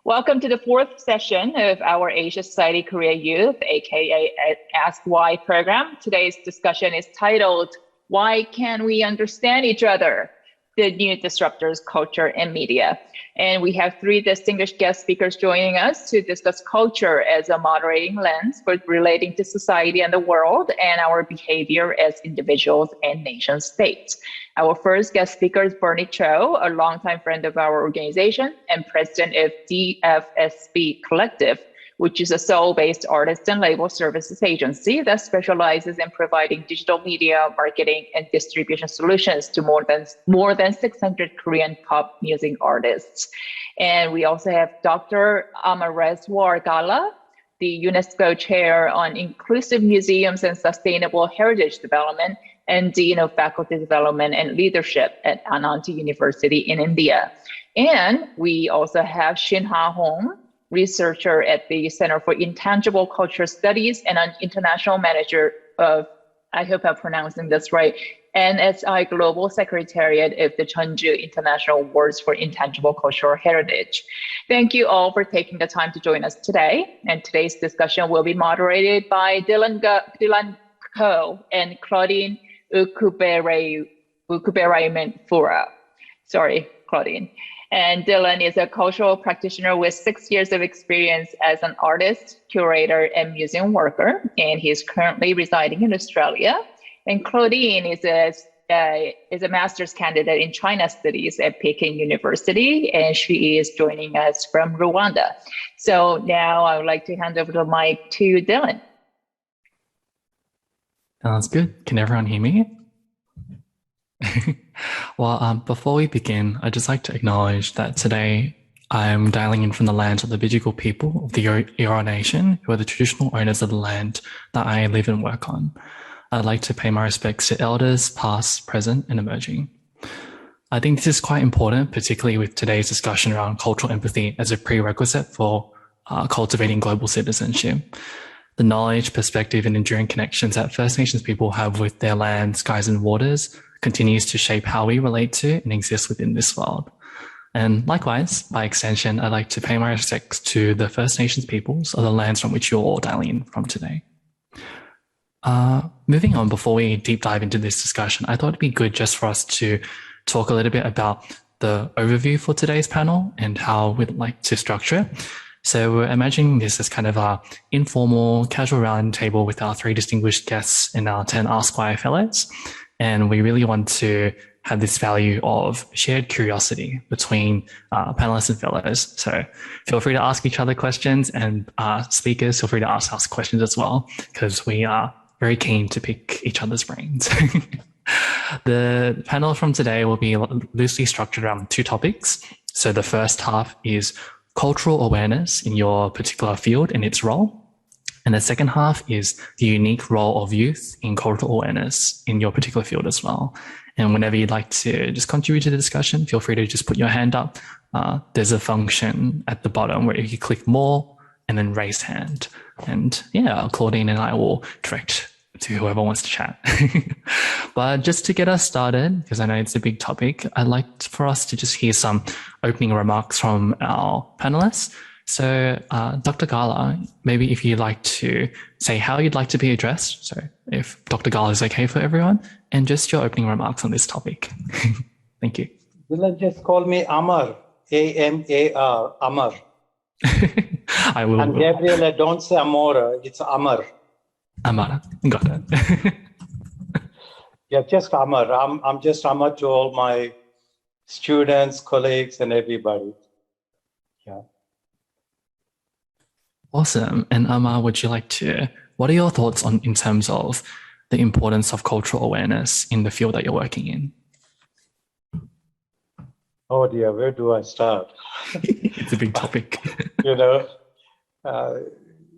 Welcome to the fourth session of our Asia Society Korea Youth, aka Ask Why program. Today's discussion is titled, Why Can't We Understand Each Other? The New Disruptors, Culture and Media. And we have three distinguished guest speakers joining us to discuss culture as a moderating lens for relating to society and the world and our behavior as individuals and nation states. Our first guest speaker is Bernie Cho, a longtime friend of our organization and president of DFSB Kollective, which is a Seoul-based artist and label services agency that specializes in providing digital media, marketing, and distribution solutions to more than 600 Korean pop music artists. And we also have Dr. Amareswar Galla, the UNESCO Chair on Inclusive Museums and Sustainable Heritage Development, and Dean of Faculty Development and Leadership at Anant University in India. And we also have Shinwha Hong, researcher at the Center for Intangible Culture Studies and an international manager of, I hope I'm pronouncing this right, NSI Global Secretariat of the Jeonju International Awards for Intangible Cultural Heritage. Thank you all for taking the time to join us today. And today's discussion will be moderated by Dylan Goh and Claudine Ukubereyimfura. Sorry, Claudine. And Dylan is a cultural practitioner with 6 years of experience as an artist, curator, and museum worker, and he's currently residing in Australia. And Claudine is a master's candidate in China Studies at Beijing University, and she is joining us from Rwanda. So now I would like to hand over the mic to Dylan. Sounds good. Can everyone hear me? Well, before we begin, I'd just like to acknowledge that today I'm dialing in from the lands of the Beijing people of the Eora Nation, who are the traditional owners of the land that I live and work on. I'd like to pay my respects to elders, past, present, and emerging. I think this is quite important, particularly with today's discussion around cultural empathy as a prerequisite for cultivating global citizenship. The knowledge, perspective, and enduring connections that First Nations people have with their land, skies, and waters continues to shape how we relate to and exist within this world. And likewise, by extension, I'd like to pay my respects to the First Nations peoples of the lands from which you're all dialing in from today. Moving on, before we deep dive into this discussion, I thought it'd be good just for us to talk a little bit about the overview for today's panel and how we'd like to structure it. So we're imagining this as kind of our informal, casual round table with our three distinguished guests and our 10 Ask Why fellows. And we really want to have this value of shared curiosity between panelists and fellows. So feel free to ask each other questions, and speakers, feel free to ask us questions as well, because we are very keen to pick each other's brains. The panel from today will be loosely structured around two topics. So the first half is cultural awareness in your particular field and its role. And the second half is the unique role of youth in cultural awareness in your particular field as well. And whenever you'd like to just contribute to the discussion, feel free to just put your hand up. There's a function at the bottom where you can click more and then raise hand. And yeah, Claudine and I will direct to whoever wants to chat. But just to get us started, because I know it's a big topic, I'd like for us to just hear some opening remarks from our panelists. So Dr. Galla, maybe if you'd like to say how you'd like to be addressed, so if Dr. Galla is okay for everyone, and just your opening remarks on this topic. Thank you. Will just call me Amar, A-M-A-R, Amar. I will. And Gabriela, don't say Amora, it's Amar. Amara, got it. Yeah, just Amar. I'm just Amar to all my students, colleagues, and everybody. Yeah. Awesome. And Amar, would you like to, what are your thoughts on in terms of the importance of cultural awareness in the field that you're working in? Oh dear, where do I start? It's a big topic.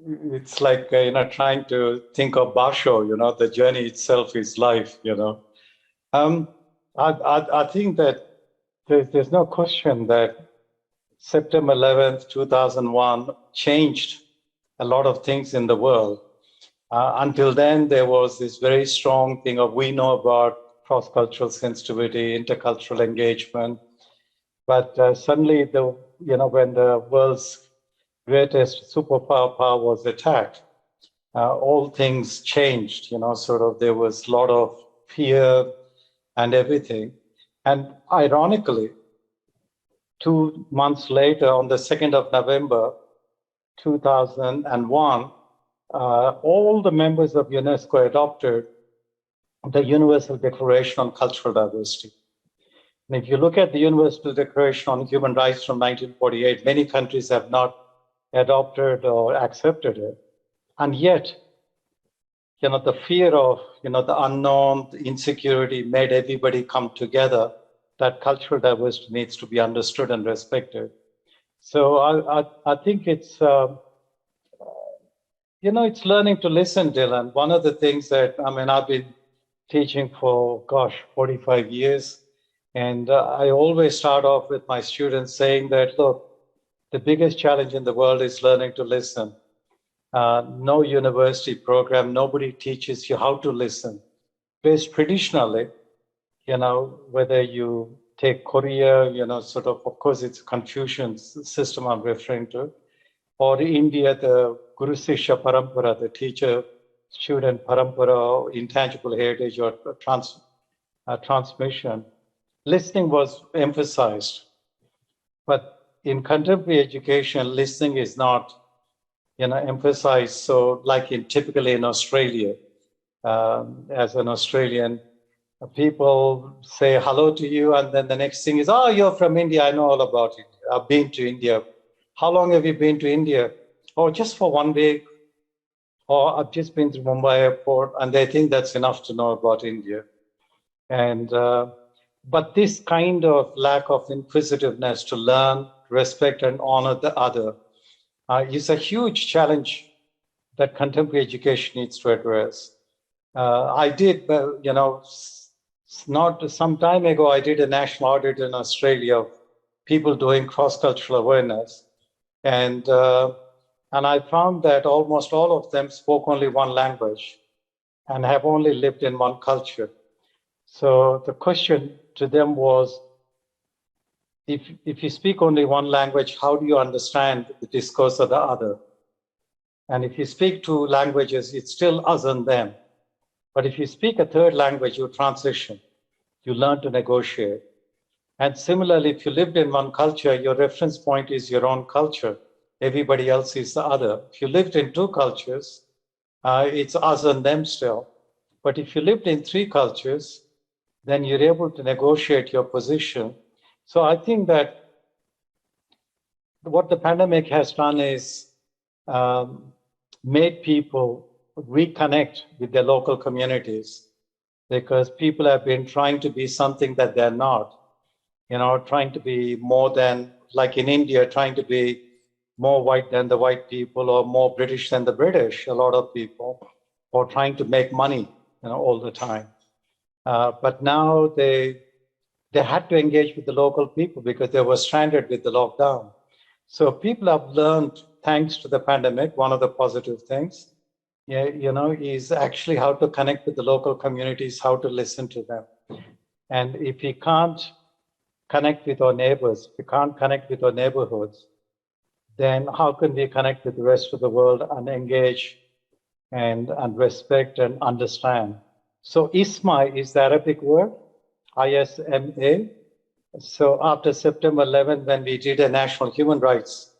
It's like, trying to think of Basho, the journey itself is life, I think that there's no question that September 11th, 2001 changed a lot of things in the world. Until then, there was this very strong thing of we know about cross-cultural sensitivity, intercultural engagement. But suddenly, when the world's greatest superpower was attacked, all things changed. There was a lot of fear and everything. And ironically, 2 months later, on the 2nd of November, 2001, all the members of UNESCO adopted the Universal Declaration on Cultural Diversity. And if you look at the Universal Declaration on Human Rights from 1948, many countries have not adopted or accepted it. And yet, the fear of, the unknown, the insecurity made everybody come together, that cultural diversity needs to be understood and respected. So I think it's, it's learning to listen, Dylan. One of the things that, I've been teaching for, 45 years. And I always start off with my students saying that, look, the biggest challenge in the world is learning to listen. No university program, nobody teaches you how to listen. Because traditionally, whether you take Korea, of course, it's Confucian's system I'm referring to, or India, the Guru Sishya Parampara, the teacher-student Parampara, or intangible heritage or transmission. Listening was emphasized. But in contemporary education, listening is not emphasized. So like typically in Australia, as an Australian, people say hello to you, and then the next thing is, oh, you're from India. I know all about it. I've been to India. How long have you been to India? Oh, just for 1 week. Or I've just been to Mumbai airport, and they think that's enough to know about India. And but this kind of lack of inquisitiveness to learn, respect, and honor the other is a huge challenge that contemporary education needs to address. I did, not some time ago, I did a national audit in Australia of people doing cross-cultural awareness. And I found that almost all of them spoke only one language and have only lived in one culture. So the question to them was, if you speak only one language, how do you understand the discourse of the other? And if you speak two languages, it's still us and them. But if you speak a third language, you transition. You learn to negotiate. And similarly, if you lived in one culture, your reference point is your own culture. Everybody else is the other. If you lived in two cultures, it's us and them still. But if you lived in three cultures, then you're able to negotiate your position. So I think that what the pandemic has done is made people reconnect with their local communities, because people have been trying to be something that they're not, trying to be more than, like in India, trying to be more white than the white people, or more British than the British, a lot of people, or trying to make money, all the time. But now they had to engage with the local people because they were stranded with the lockdown. So people have learned, thanks to the pandemic, one of the positive things, is actually how to connect with the local communities, how to listen to them. And if we can't connect with our neighbors, if we can't connect with our neighborhoods, then how can we connect with the rest of the world and engage and respect and understand? So ISMA is the Arabic word, ISMA. So after September 11, when we did a national human rights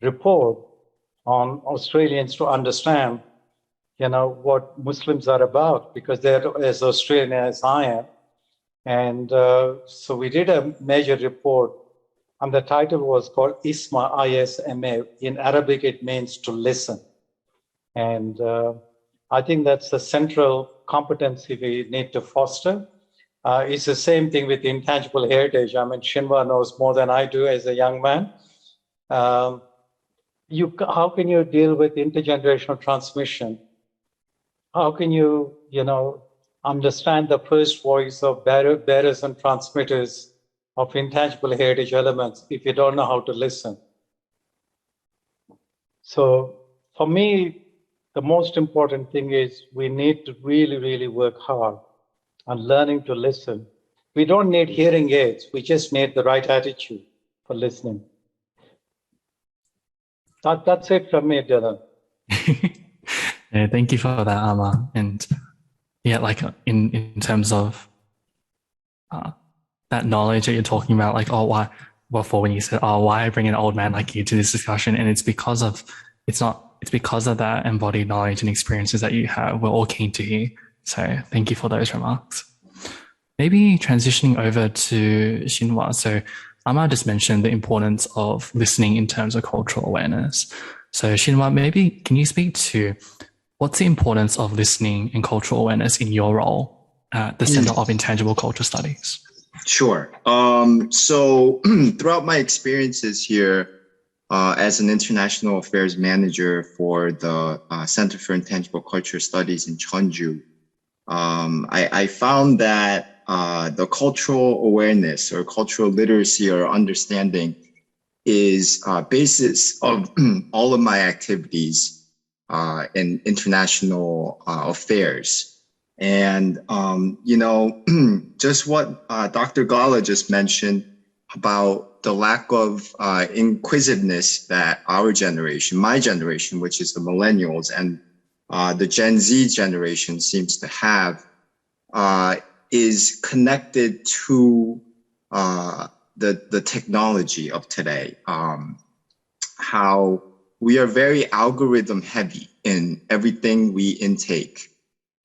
report on Australians to understand, what Muslims are about, because they're as Australian as I am. And so we did a major report, and the title was called ISMA, ISMA. In Arabic, it means to listen. And I think that's the central competency we need to foster. It's the same thing with intangible heritage. Shinwha knows more than I do as a young man. How can you deal with intergenerational transmission? How can you, understand the first voice of bearers and transmitters of intangible heritage elements if you don't know how to listen? So for me, the most important thing is we need to really, really work hard on learning to listen. We don't need hearing aids. We just need the right attitude for listening. That's it from me, Dylan. Yeah, thank you for that, Ama. And yeah, like in terms of that knowledge that you're talking about, like, oh, why? Before when you said, oh, why bring an old man like you to this discussion? And it's because of that embodied knowledge and experiences that you have. We're all keen to hear. So thank you for those remarks. Maybe transitioning over to Shinwha. So Ama just mentioned the importance of listening in terms of cultural awareness. So Shinwha, maybe can you speak to what's the importance of listening and cultural awareness in your role at the Center of Intangible Culture Studies? Sure. So throughout my experiences here as an international affairs manager for the Center for Intangible Culture Studies in Jeonju, I found that the cultural awareness or cultural literacy or understanding is basis of all of my activities in international affairs. And, just what Dr. Galla just mentioned about the lack of inquisitiveness that our generation, my generation, which is the millennials, and the Gen Z generation seems to have, is connected to the technology of today. How we are very algorithm heavy in everything we intake.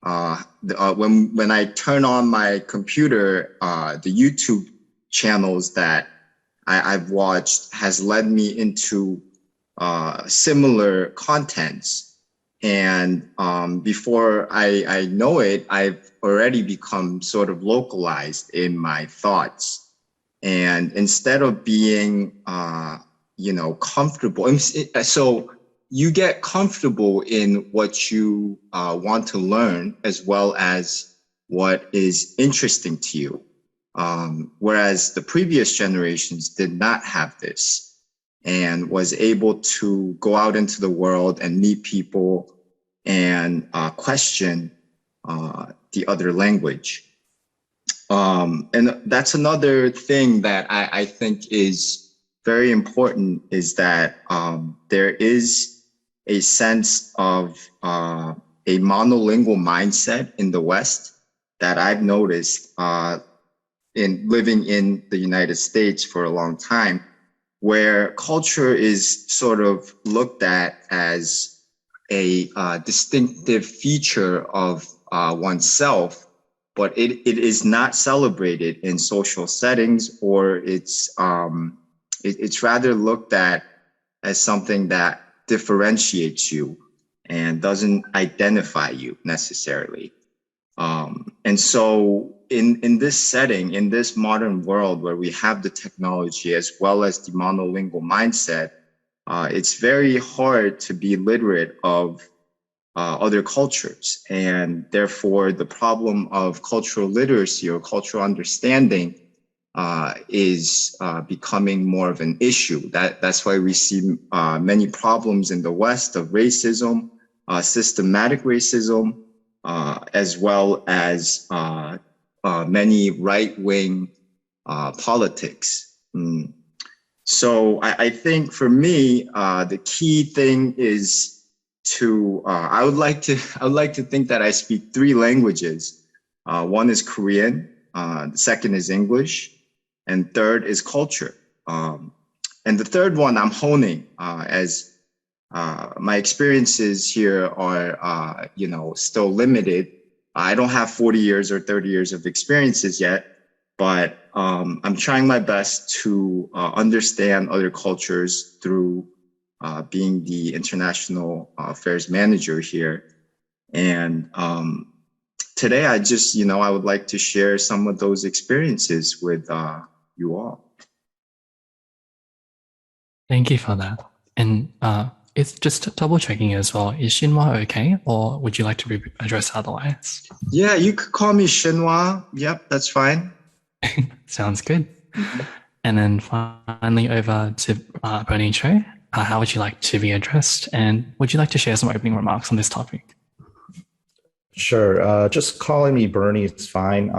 When I turn on my computer, the YouTube channels that I've watched has led me into similar contents. And before I know it, I've already become sort of localized in my thoughts. And instead of being, comfortable, so you get comfortable in what you want to learn as well as what is interesting to you. Whereas the previous generations did not have this and was able to go out into the world and meet people and question the other language. And that's another thing that I think is very important, is that there is a sense of a monolingual mindset in the West that I've noticed in living in the United States for a long time, where culture is sort of looked at as a distinctive feature of oneself, but it is not celebrated in social settings, or it's rather looked at as something that differentiates you and doesn't identify you necessarily. And so in this setting, in this modern world where we have the technology as well as the monolingual mindset, it's very hard to be literate of other cultures. And therefore, the problem of cultural literacy or cultural understanding is becoming more of an issue. That's why we see many problems in the West of racism, systematic racism, as well as many right-wing politics. So I think for me, the key thing is to I would like to think that I speak 3 languages. One is Korean, the second is English, and third is culture. And the third one I'm honing as my experiences here are still limited. I don't have 40 years or 30 years of experiences yet, but I'm trying my best to understand other cultures through being the international affairs manager here. And today I just, I would like to share some of those experiences with you all. Thank you for that. And it's just double checking as well. Is Shinwha okay, or would you like to be addressed otherwise? Yeah, you could call me Shinwha. Yep, that's fine. Sounds good. And then finally over to Bernie Cho. How would you like to be addressed? And would you like to share some opening remarks on this topic? Sure. Just calling me Bernie is fine.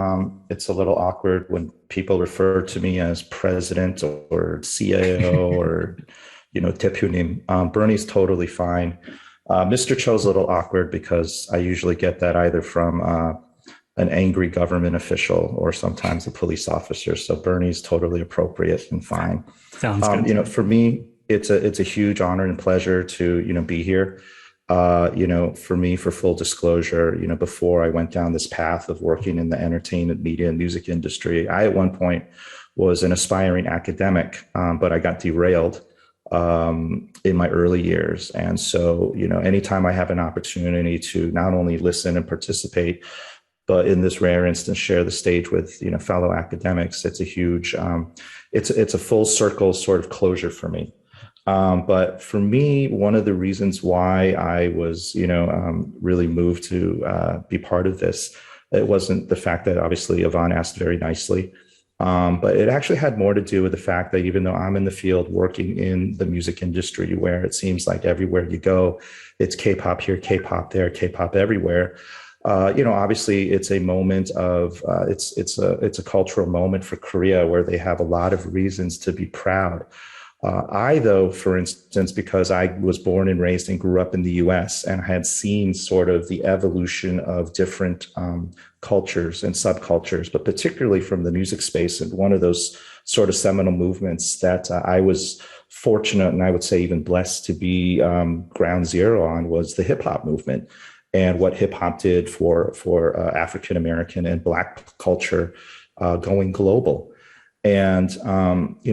It's a little awkward when people refer to me as president or CIO or, Deputy. Bernie's totally fine. Mr. Cho's a little awkward because I usually get that either from an angry government official or sometimes a police officer. So Bernie's totally appropriate and fine. Sounds good. For me, it's a huge honor and pleasure to, be here. For me, for full disclosure, before I went down this path of working in the entertainment, media, and music industry, I at one point was an aspiring academic, but I got derailed in my early years. And so, anytime I have an opportunity to not only listen and participate, but in this rare instance, share the stage with, fellow academics, it's a huge, it's a full circle sort of closure for me. But for me, one of the reasons why I was, really moved to be part of this, it wasn't the fact that obviously Yvonne asked very nicely, but it actually had more to do with the fact that even though I'm in the field working in the music industry, where it seems like everywhere you go, it's K-pop here, K-pop there, K-pop everywhere. Obviously it's a moment of it's a cultural moment for Korea where they have a lot of reasons to be proud. Though, for instance, because I was born and raised and grew up in the US and had seen sort of the evolution of different cultures and subcultures, but particularly from the music space. And one of those sort of seminal movements that I was fortunate and I would say even blessed to be ground zero on was the hip hop movement and what hip hop did for African American and Black culture going global. And,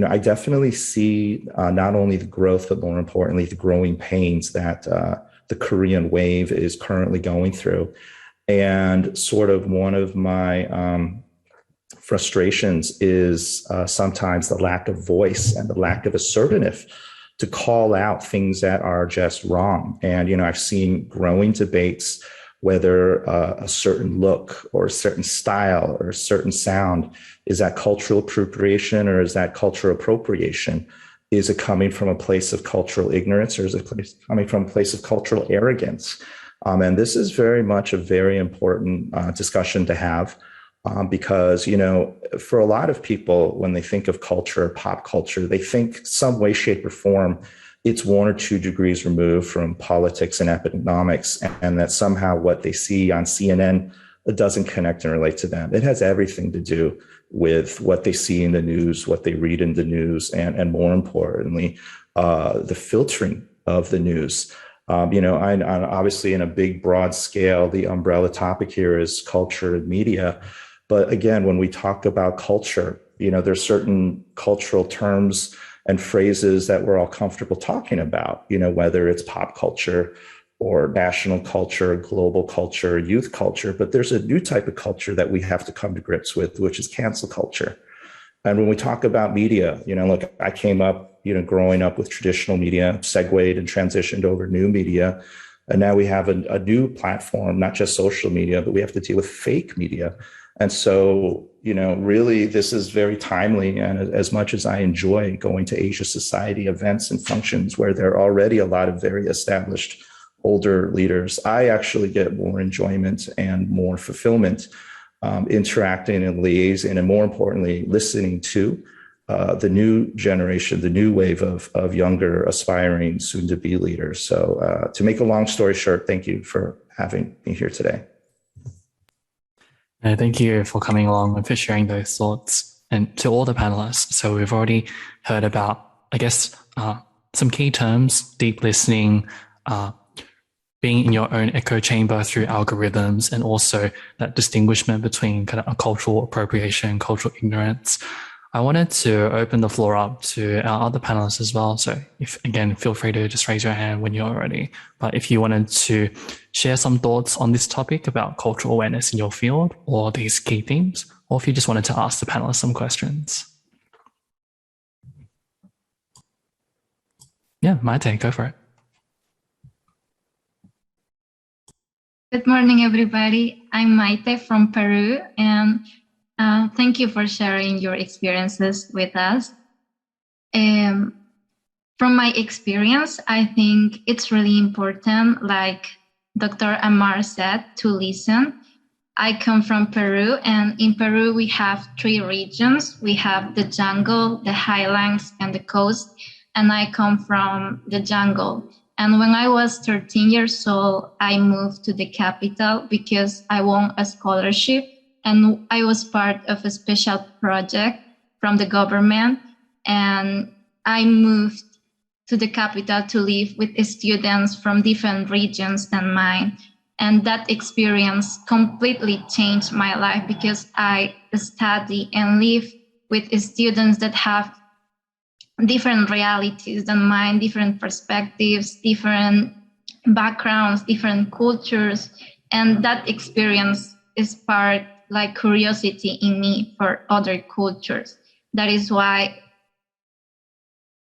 I definitely see not only the growth, but more importantly, the growing pains that the Korean wave is currently going through. And sort of one of my frustrations is sometimes the lack of voice and the lack of assertiveness to call out things that are just wrong. And, I've seen growing debates whether a certain look or a certain style or a certain sound, is that cultural appropriation or is that cultural appropriation? Is it coming from a place of cultural ignorance or is it coming from a place of cultural arrogance? And this is very much a very important discussion to have because, for a lot of people, when they think of culture, pop culture, they think some way, shape or form it's 1 or 2 degrees removed from politics and economics, and that somehow what they see on CNN doesn't connect and relate to them. It has everything to do with what they see in the news, what they read in the news, and more importantly, the filtering of the news. Obviously in a big, broad scale, the umbrella topic here is culture and media. But again, when we talk about culture, there's certain cultural terms and phrases that we're all comfortable talking about, whether it's pop culture or national culture, global culture, youth culture. But there's a new type of culture that we have to come to grips with, which is cancel culture. And when we talk about media, look, I came up, growing up with traditional media, segued and transitioned over new media. And now we have a new platform, not just social media, but we have to deal with fake media. And so, really, this is very timely. And as much as I enjoy going to Asia Society events and functions where there are already a lot of very established older leaders, I actually get more enjoyment and more fulfillment interacting and liaising, and more importantly, listening to the new generation, the new wave of younger, aspiring, soon-to-be leaders. So to make a long story short, thank you for having me here today. Thank you for coming along and for sharing those thoughts. And to all the panelists, so we've already heard about, I guess, some key terms: deep listening, being in your own echo chamber through algorithms, and also that distinguishment between kind of a cultural appropriation, cultural ignorance. I wanted to open the floor up to our other panelists as well. So feel free to just raise your hand when you're ready. But if you wanted to share some thoughts on this topic about cultural awareness in your field or these key themes, or if you just wanted to ask the panelists some questions. Yeah, Maite, go for it. Good morning, everybody. I'm Maite from Peru, and thank you for sharing your experiences with us. From my experience, I think it's really important, like Dr. Amar said, to listen. I come from Peru, and in Peru we have 3 regions. We have the jungle, the highlands, and the coast, and I come from the jungle. And when I was 13 years old, I moved to the capital because I won a scholarship, and I was part of a special project from the government, and I moved to the capital to live with students from different regions than mine. And that experience completely changed my life because I study and live with students that have different realities than mine, different perspectives, different backgrounds, different cultures. And that experience sparked like curiosity in me for other cultures. That is why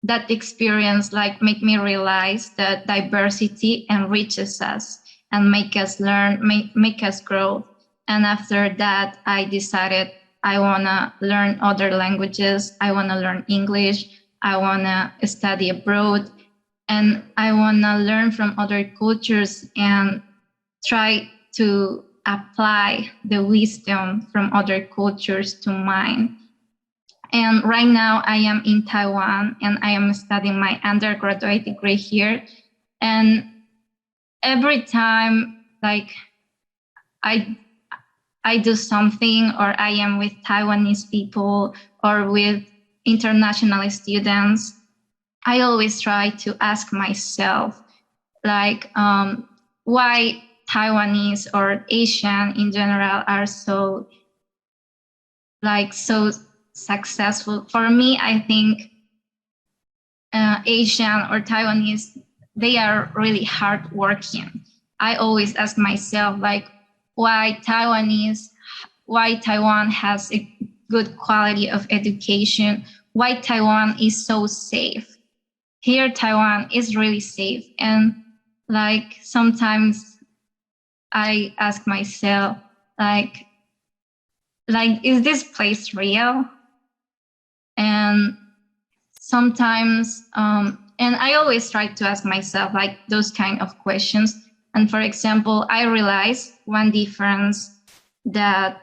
that experience like make me realize that diversity enriches us and make us learn, make us grow. And after that, I decided I wanna learn other languages. I wanna learn English. I wanna study abroad. And I wanna learn from other cultures and try to apply the wisdom from other cultures to mine. And right now I am in Taiwan and I am studying my undergraduate degree here. And every time like I do something, or I am with Taiwanese people or with international students, I always try to ask myself like why Taiwanese or Asian in general are so successful. For me, I think Asian or Taiwanese, they are really hardworking. I always ask myself, like, why Taiwan has a good quality of education, why Taiwan is so safe. Here, Taiwan is really safe. And like, sometimes I ask myself, like, is this place real? And sometimes, and I always try to ask myself like those kind of questions. And for example, I realized one difference, that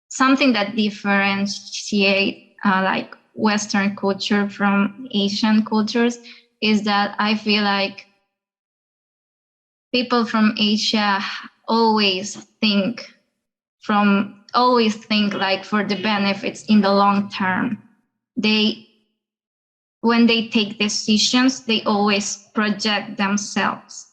something that differentiate like Western culture from Asian cultures is that I feel like people from Asia always think like for the benefits in the long term. When they take decisions, they always project themselves,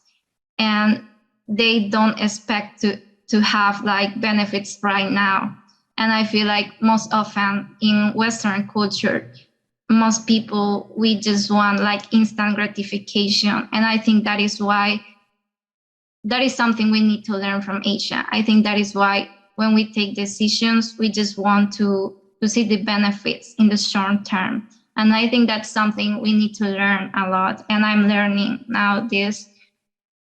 and they don't expect to have like benefits right now. And I feel like most often in Western culture, most people, we just want like instant gratification. And I think that is something we need to learn from Asia. I think that is why when we take decisions, we just want to see the benefits in the short term. And I think that's something we need to learn a lot. And I'm learning now this.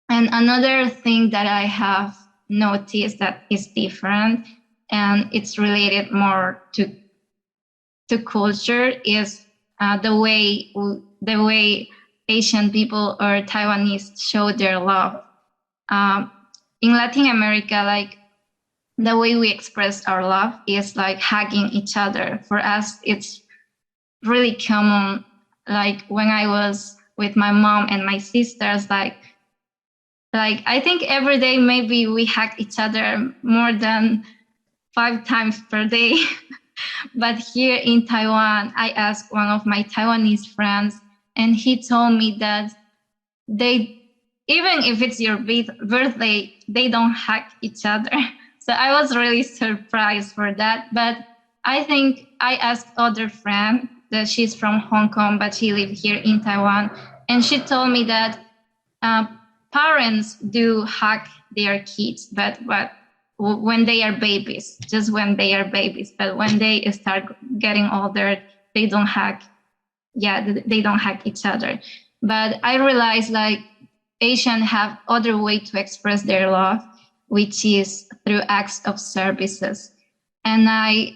And another thing that I have noticed that is different, and it's related more to culture, is the way Asian people or Taiwanese show their love. In Latin America, like, the way we express our love is like hugging each other. For us, it's really common. Like when I was with my mom and my sisters, like I think every day maybe we hug each other more than 5 times per day. But here in Taiwan, I asked one of my Taiwanese friends, and he told me that even if it's your birthday, they don't hug each other. So I was really surprised for that. But I think I asked other friend that she's from Hong Kong, but she lives here in Taiwan. And she told me that parents do hug their kids, but when they are babies, just when they are babies. But when they start getting older, they don't hug. Yeah, they don't hug each other. But I realized like Asians have other way to express their love, which is through acts of services. And I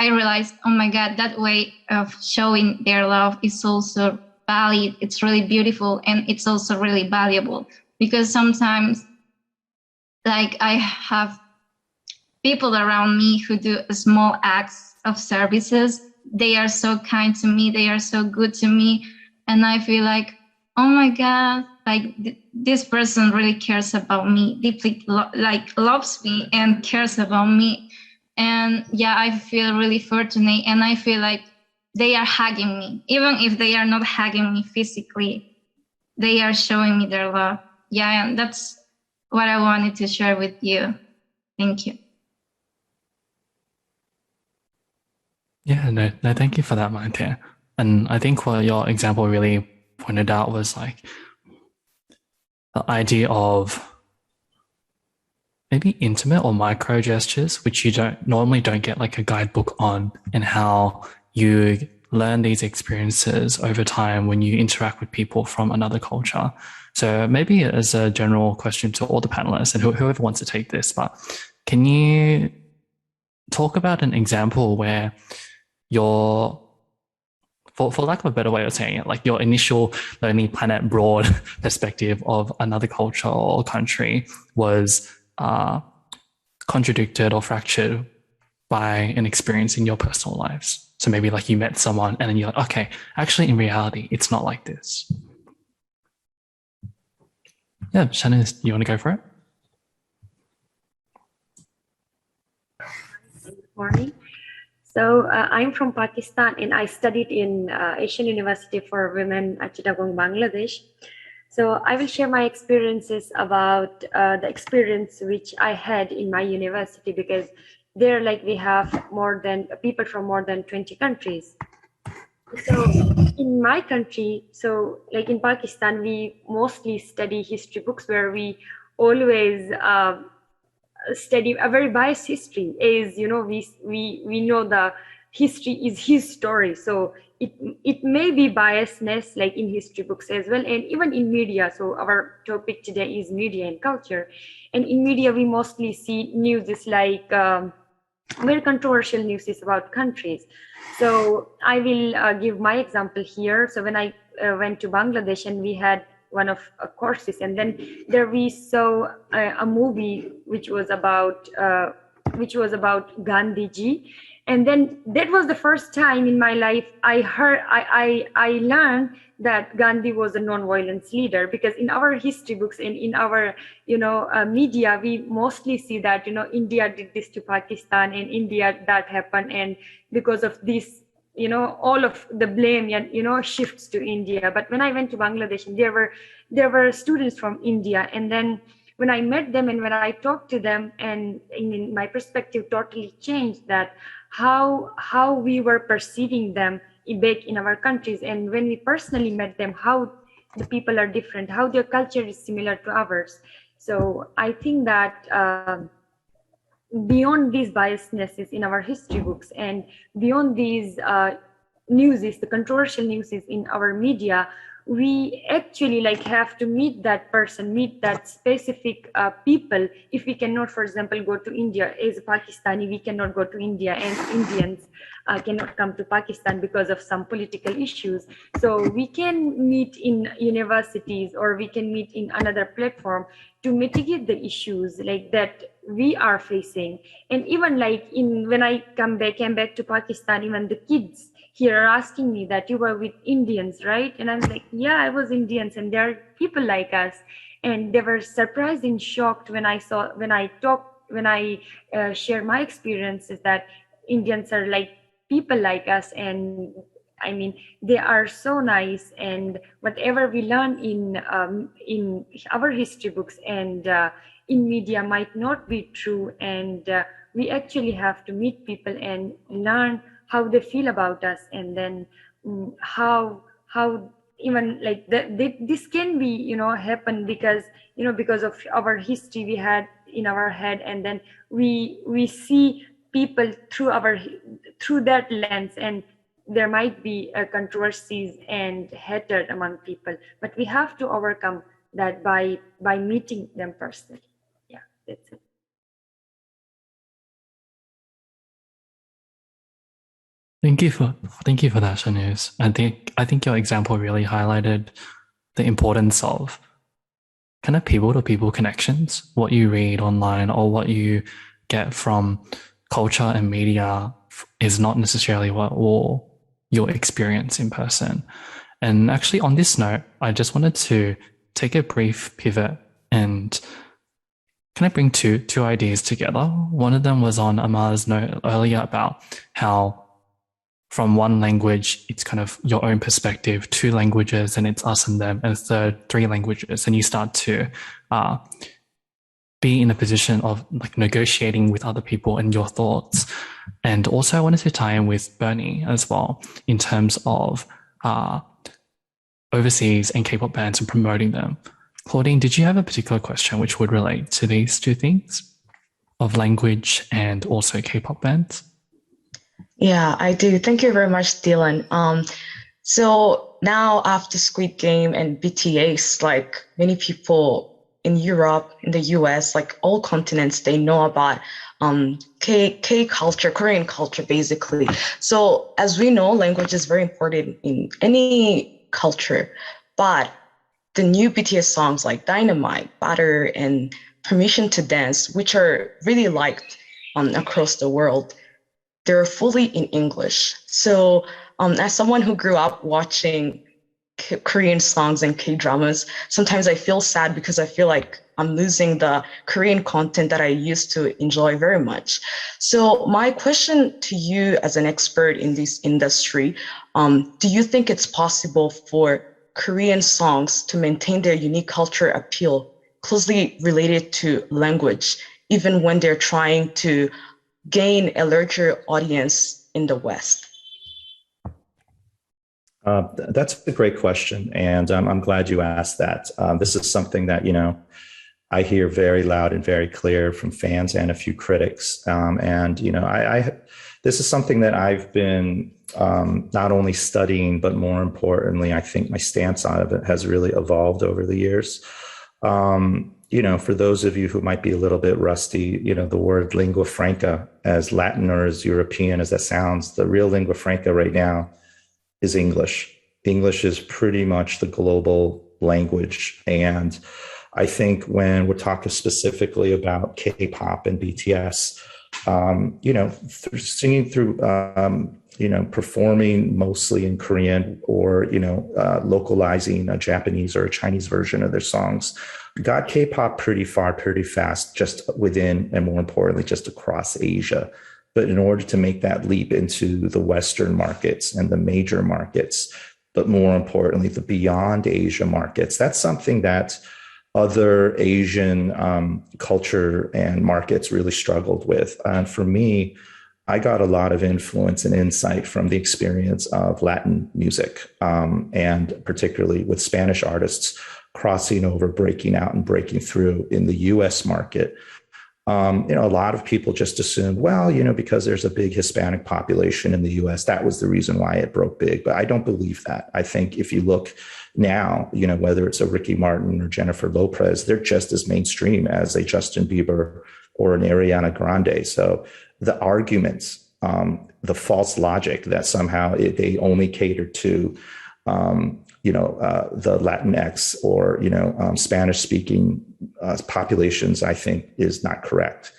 realized, oh my God, that way of showing their love is also valid, it's really beautiful, and it's also really valuable, because sometimes like I have people around me who do small acts of services. They are so kind to me, they are so good to me, and I feel like, oh my God, like this person really cares about me, deeply like loves me and cares about me. And yeah, I feel really fortunate, and I feel like they are hugging me. Even if they are not hugging me physically, they are showing me their love. Yeah, and that's what I wanted to share with you. Thank you. Yeah, no, thank you for that, Maite. And I think what your example really pointed out was like the idea of maybe intimate or micro gestures, which you don't get like a guidebook on, and how you learn these experiences over time when you interact with people from another culture. So maybe as a general question to all the panelists and whoever wants to take this, but can you talk about an example where your, for lack of a better way of saying it, like your initial Lonely Planet broad perspective of another culture or country was contradicted or fractured by an experience in your personal lives? So maybe like you met someone and then you're like, okay, actually in reality, it's not like this. Yeah, Shannon, you want to go for it? Good morning. So I'm from Pakistan, and I studied in Asian University for Women at Chittagong, Bangladesh. So I will share my experiences about the experience which I had in my university, because there, like, we have more than people from more than 20 countries. So in my country, so like in Pakistan, we mostly study history books, where we always study a very biased history. Is, you know, we know the history is his story, so it may be biasness like in history books as well, and even in media. So our topic today is media and culture, and in media we mostly see news is like very controversial news is about countries. So I will give my example here. So when I went to Bangladesh, and we had one of courses, and then there we saw a movie which was about Gandhi ji. And then that was the first time in my life I learned that Gandhi was a non-violence leader, because in our history books and in our media, we mostly see that India did this to Pakistan, and India that happened, and because of this all of the blame shifts to India. But when I went to Bangladesh, and there were students from India, and then when I met them and when I talked to them, and in my perspective totally changed, that how we were perceiving them back in our countries, and when we personally met them, how the people are different, how their culture is similar to ours. So I think that beyond these biasnesses in our history books, and beyond these the controversial news in our media, we actually have to meet that person, meet that specific people. If we cannot, for example, go to India as a Pakistani, we cannot go to India, and Indians cannot come to Pakistan because of some political issues. So we can meet in universities, or we can meet in another platform to mitigate the issues like that we are facing. And even when I came back to Pakistan, even the kids here are asking me that you were with Indians, right? And I'm like, yeah, I was Indians, and there are people like us. And they were surprised and shocked when I share my experiences, that Indians are like people like us. And I mean, they are so nice, and whatever we learn in our history books and in media might not be true. And we actually have to meet people and learn how they feel about us, and then how even this can be happen because because of our history we had in our head, and then we see people through that lens, and there might be controversies and hatred among people, but we have to overcome that by meeting them personally. Yeah, that's it. Thank you for that, Shanuz. I think your example really highlighted the importance of kind of people to people connections. What you read online or what you get from culture and media is not necessarily what will you'll experience in person. And actually, on this note, I just wanted to take a brief pivot and kind of bring two ideas together. One of them was on Amar's note earlier about how from one language, it's kind of your own perspective, two languages, and it's us and them, and third, three languages, and you start to be in a position of like negotiating with other people and your thoughts. And also I wanted to tie in with Bernie as well in terms of overseas and K-pop bands and promoting them. Claudine, did you have a particular question which would relate to these two things of language and also K-pop bands? Yeah, I do. Thank you very much, Dylan. So now after Squid Game and BTS, like many people in Europe, in the US, like all continents, they know about K culture, Korean culture, basically. So as we know, language is very important in any culture, but the new BTS songs like Dynamite, Butter, and Permission to Dance, which are really liked across the world, they're fully in English. So as someone who grew up watching Korean songs and K-dramas, sometimes I feel sad because I feel like I'm losing the Korean content that I used to enjoy very much. So my question to you as an expert in this industry, do you think it's possible for Korean songs to maintain their unique culture appeal closely related to language, even when they're trying to gain a larger audience in the West? That's a great question, and I'm glad you asked that. This is something that I hear very loud and very clear from fans and a few critics. And this is something that I've been not only studying, but more importantly, I think my stance on it has really evolved over the years. For those of you who might be a little bit rusty, the word lingua franca, as Latin or as European as that sounds, the real lingua franca right now is English. English is pretty much the global language. And I think when we're talking specifically about K-pop and BTS, singing through, performing mostly in Korean or, localizing a Japanese or a Chinese version of their songs, got K-pop pretty far, pretty fast, just within, and more importantly, just across Asia. But in order to make that leap into the Western markets and the major markets, but more importantly, the beyond Asia markets, that's something that other Asian culture and markets really struggled with. And for me, I got a lot of influence and insight from the experience of Latin music, and particularly with Spanish artists crossing over, breaking out and breaking through in the US market. A lot of people just assumed, because there's a big Hispanic population in the US, that was the reason why it broke big. But I don't believe that. I think if you look now, whether it's a Ricky Martin or Jennifer Lopez, they're just as mainstream as a Justin Bieber or an Ariana Grande. So the arguments, the false logic that somehow they only cater to, the Latinx or, Spanish speaking populations, I think is not correct.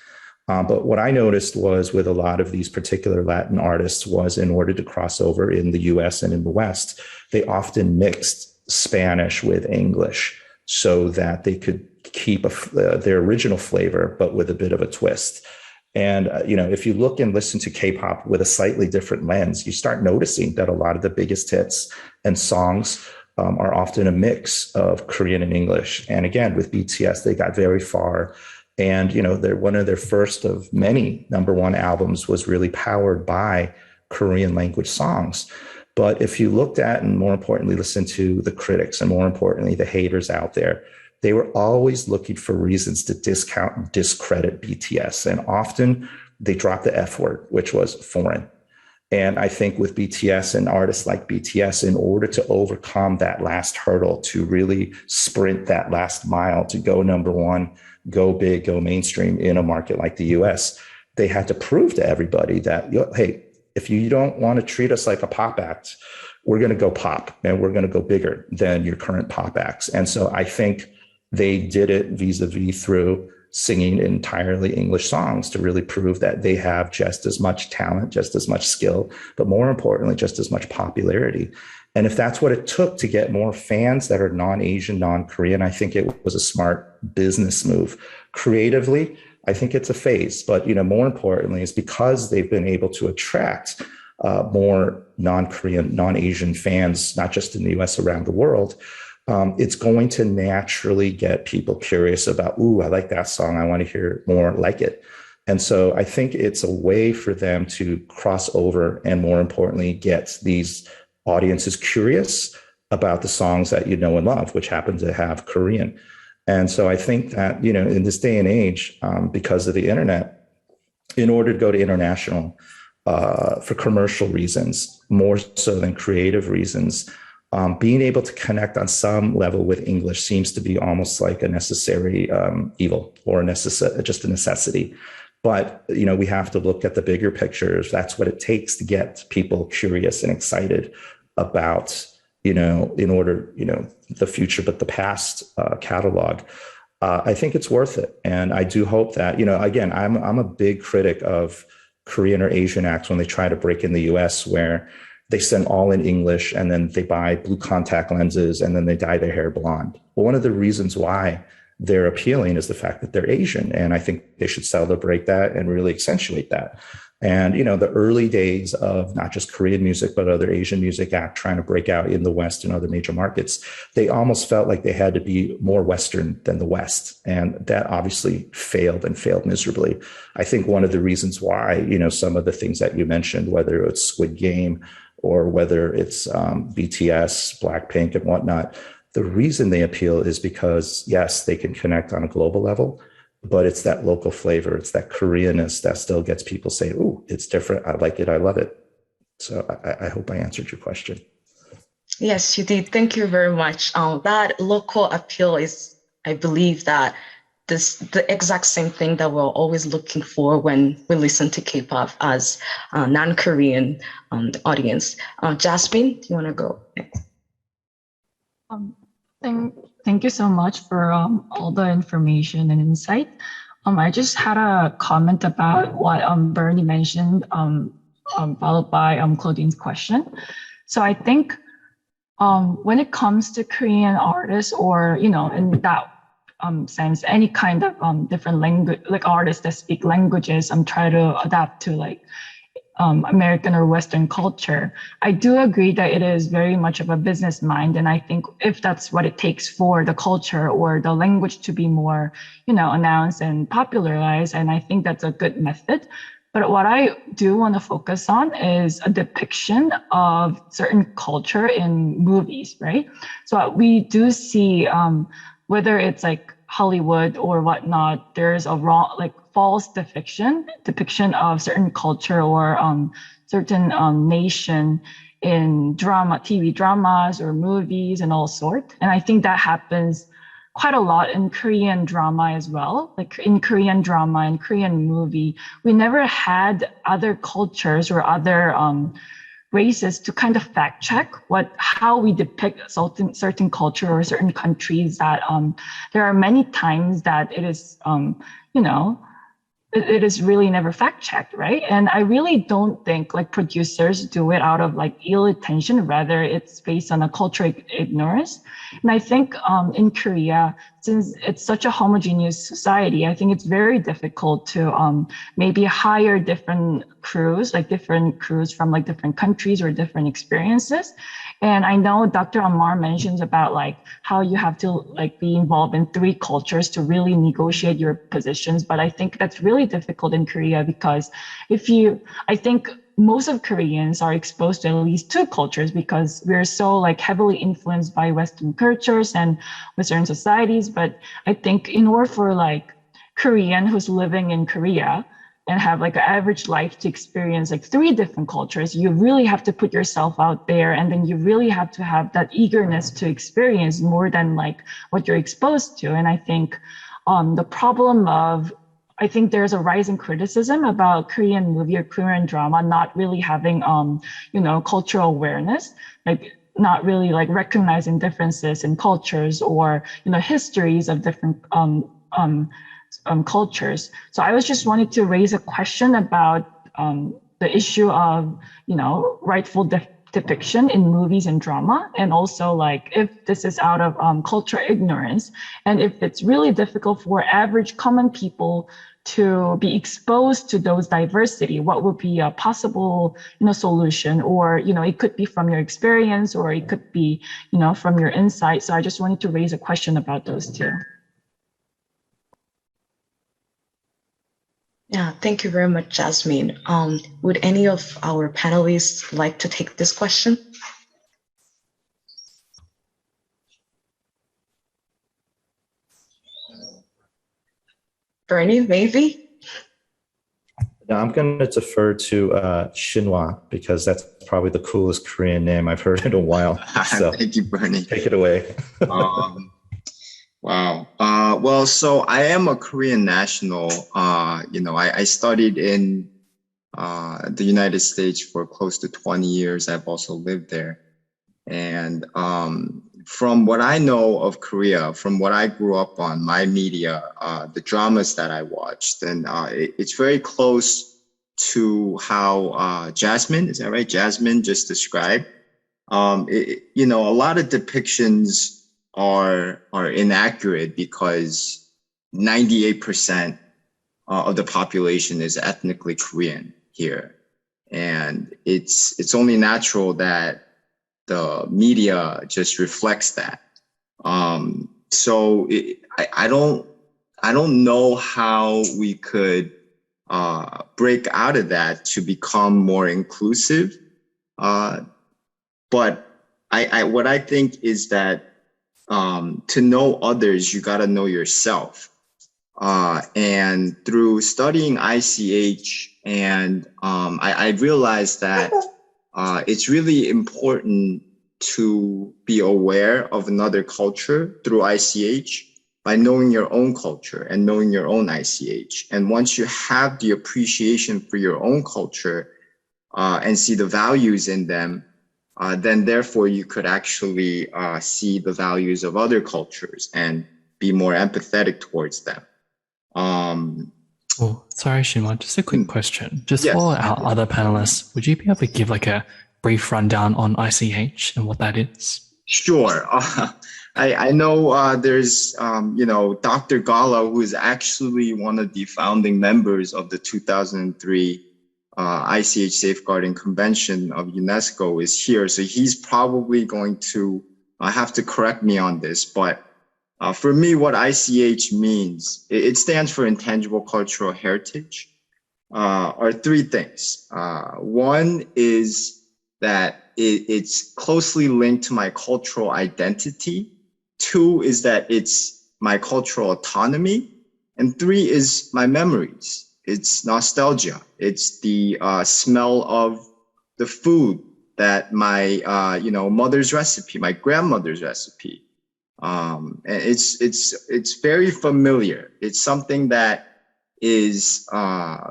But what I noticed was with a lot of these particular Latin artists was in order to cross over in the US and in the West, they often mixed Spanish with English so that they could keep their original flavor, but with a bit of a twist. And, if you look and listen to K-pop with a slightly different lens, you start noticing that a lot of the biggest hits and songs are often a mix of Korean and English. And again, with BTS, they got very far. And, one of their first of many #1 albums was really powered by Korean language songs. But if you looked at, and more importantly, listen to the critics and more importantly, the haters out there, they were always looking for reasons to discount and discredit BTS. And often they dropped the F word, which was foreign. And I think with BTS and artists like BTS, in order to overcome that last hurdle, to really sprint that last mile, to go #1, go big, go mainstream in a market like the US, they had to prove to everybody that, hey, If you don't want to treat us like a pop act, we're going to go pop and we're going to go bigger than your current pop acts. And so I think they did it vis-a-vis through singing entirely English songs to really prove that they have just as much talent, just as much skill, but more importantly, just as much popularity. And if that's what it took to get more fans that are non-Asian, non-Korean, I think it was a smart business move. Creatively, I think it's a phase, but more importantly, is because they've been able to attract more non-Korean, non-Asian fans, not just in the US, around the world. It's going to naturally get people curious about, ooh, I like that song. I want to hear more like it. And so I think it's a way for them to cross over and, more importantly, get these audiences curious about the songs that you know and love, which happen to have Korean. And so I think that, in this day and age, because of the internet, in order to go to international for commercial reasons, more so than creative reasons, being able to connect on some level with English seems to be almost like a necessary evil, or just a necessity. But, we have to look at the bigger pictures. That's what it takes to get people curious and excited about, in order, the future, but the past catalog. I think it's worth it. And I do hope that, again, I'm a big critic of Korean or Asian acts when they try to break in the US, where they sing all in English and then they buy blue contact lenses and then they dye their hair blonde. Well, one of the reasons why they're appealing is the fact that they're Asian. And I think they should celebrate that and really accentuate that. And, the early days of not just Korean music, but other Asian music act trying to break out in the West and other major markets, they almost felt like they had to be more Western than the West. And that obviously failed miserably. I think one of the reasons why, some of the things that you mentioned, whether it's Squid Game or whether it's BTS, Blackpink and whatnot, the reason they appeal is because, yes, they can connect on a global level, but it's that local flavor. It's that Koreanness that still gets people saying, "Ooh, it's different. I like it. I love it." So I hope I answered your question. Yes, you did. Thank you very much. That local appeal is, I believe, that the exact same thing that we're always looking for when we listen to K-pop as a non-Korean audience. Jasmine, do you want to go next? Thank you so much for all the information and insight. I just had a comment about what Bernie mentioned, followed by Claudine's question. So I think when it comes to Korean artists, or in that sense, any kind of different language, like artists that speak languages, try to adapt to like American or Western culture. I do agree that it is very much of a business mind. And I think if that's what it takes for the culture or the language to be more, announced and popularized, and I think that's a good method. But what I do want to focus on is a depiction of certain culture in movies, right? So we do see, whether it's like Hollywood or whatnot, there's a false depiction of certain culture or certain nation in TV dramas or movies and all sorts. And I think that happens quite a lot in Korean drama as well. Like in Korean drama and Korean movie, we never had other cultures or other races to kind of fact check how we depict certain culture or certain countries. That there are many times that it is it is really never fact checked, right? And I really don't think like producers do it out of like ill intention. Rather, it's based on a cultural ignorance. And I think in Korea, since it's such a homogeneous society, I think it's very difficult to maybe hire different crews from like different countries or different experiences. And I know Dr. Amar mentions about like how you have to like be involved in 3 cultures to really negotiate your positions. But I think that's really difficult in Korea because I think most of Koreans are exposed to at least 2 cultures because we're so like heavily influenced by Western cultures and Western societies. But I think in order for like Korean who's living in Korea and have like an average life to experience like 3 different cultures, you really have to put yourself out there. And then you really have to have that eagerness to experience more than like what you're exposed to. And I think the problem of I think there's a rising criticism about Korean movie or Korean drama not really having, cultural awareness, like not really like recognizing differences in cultures or, histories of different cultures. So I was just wanted to raise a question about the issue of, rightful depiction in movies and drama, and also like if this is out of cultural ignorance, and if it's really difficult for average common people to be exposed to those diversity, what would be a possible solution? Or it could be from your experience, or it could be from your insight. So I just wanted to raise a question about those two. Yeah, thank you very much, Jasmine. Would any of our panelists like to take this question? Bernie, maybe? Yeah, I'm going to defer to Shinwha, because that's probably the coolest Korean name I've heard in a while. So thank you, Bernie. Take it away. Wow. Well, so I am a Korean national. I studied in the United States for close to 20 years. I've also lived there. And from what I know of Korea, from what I grew up on, my media, the dramas that I watched, and it's very close to how Jasmine, is that right? Jasmine just described. A lot of depictions are inaccurate because 98% of the population is ethnically Korean here. And it's only natural that the media just reflects that. So I don't know how we could break out of that to become more inclusive. But what I think is that to know others, you got to know yourself. And through studying ICH, and I realized that it's really important to be aware of another culture through ICH by knowing your own culture and knowing your own ICH. And once you have the appreciation for your own culture and see the values in them, then therefore you could actually see the values of other cultures and be more empathetic towards them. Sorry, Shinwha, just a quick question. Just Yes. for our other panelists, would you be able to give like a brief rundown on ICH and what that is? Sure. I know there's, Dr. Galla, who is actually one of the founding members of the 2003 ICH Safeguarding Convention of UNESCO is here. So he's probably going to have to correct me on this. But for me, what ICH means, it stands for Intangible Cultural Heritage, are three things. One is that it's closely linked to my cultural identity. Two is that it's my cultural autonomy. And three is my memories. It's nostalgia. It's the smell of the food that my mother's recipe, my grandmother's recipe. And it's very familiar. It's something that is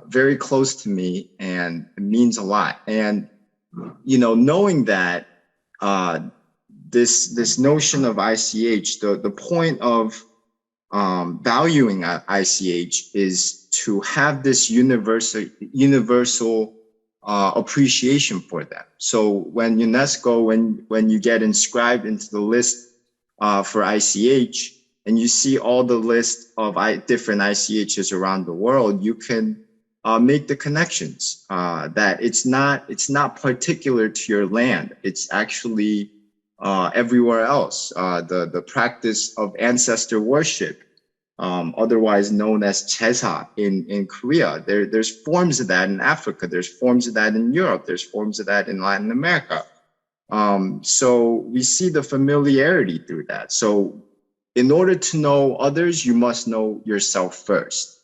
very close to me and it means a lot. And knowing that this notion of ICH, the point of valuing ICH is to have this universal appreciation for them. So when UNESCO, when you get inscribed into the list for ICH, and you see all the list of different ICHs around the world, you can make the connections that it's not particular to your land. It's actually everywhere else. The practice of ancestor worship, otherwise known as Chesa in Korea. There's forms of that in Africa. There's forms of that in Europe. There's forms of that in Latin America. So we see the familiarity through that. So in order to know others, you must know yourself first.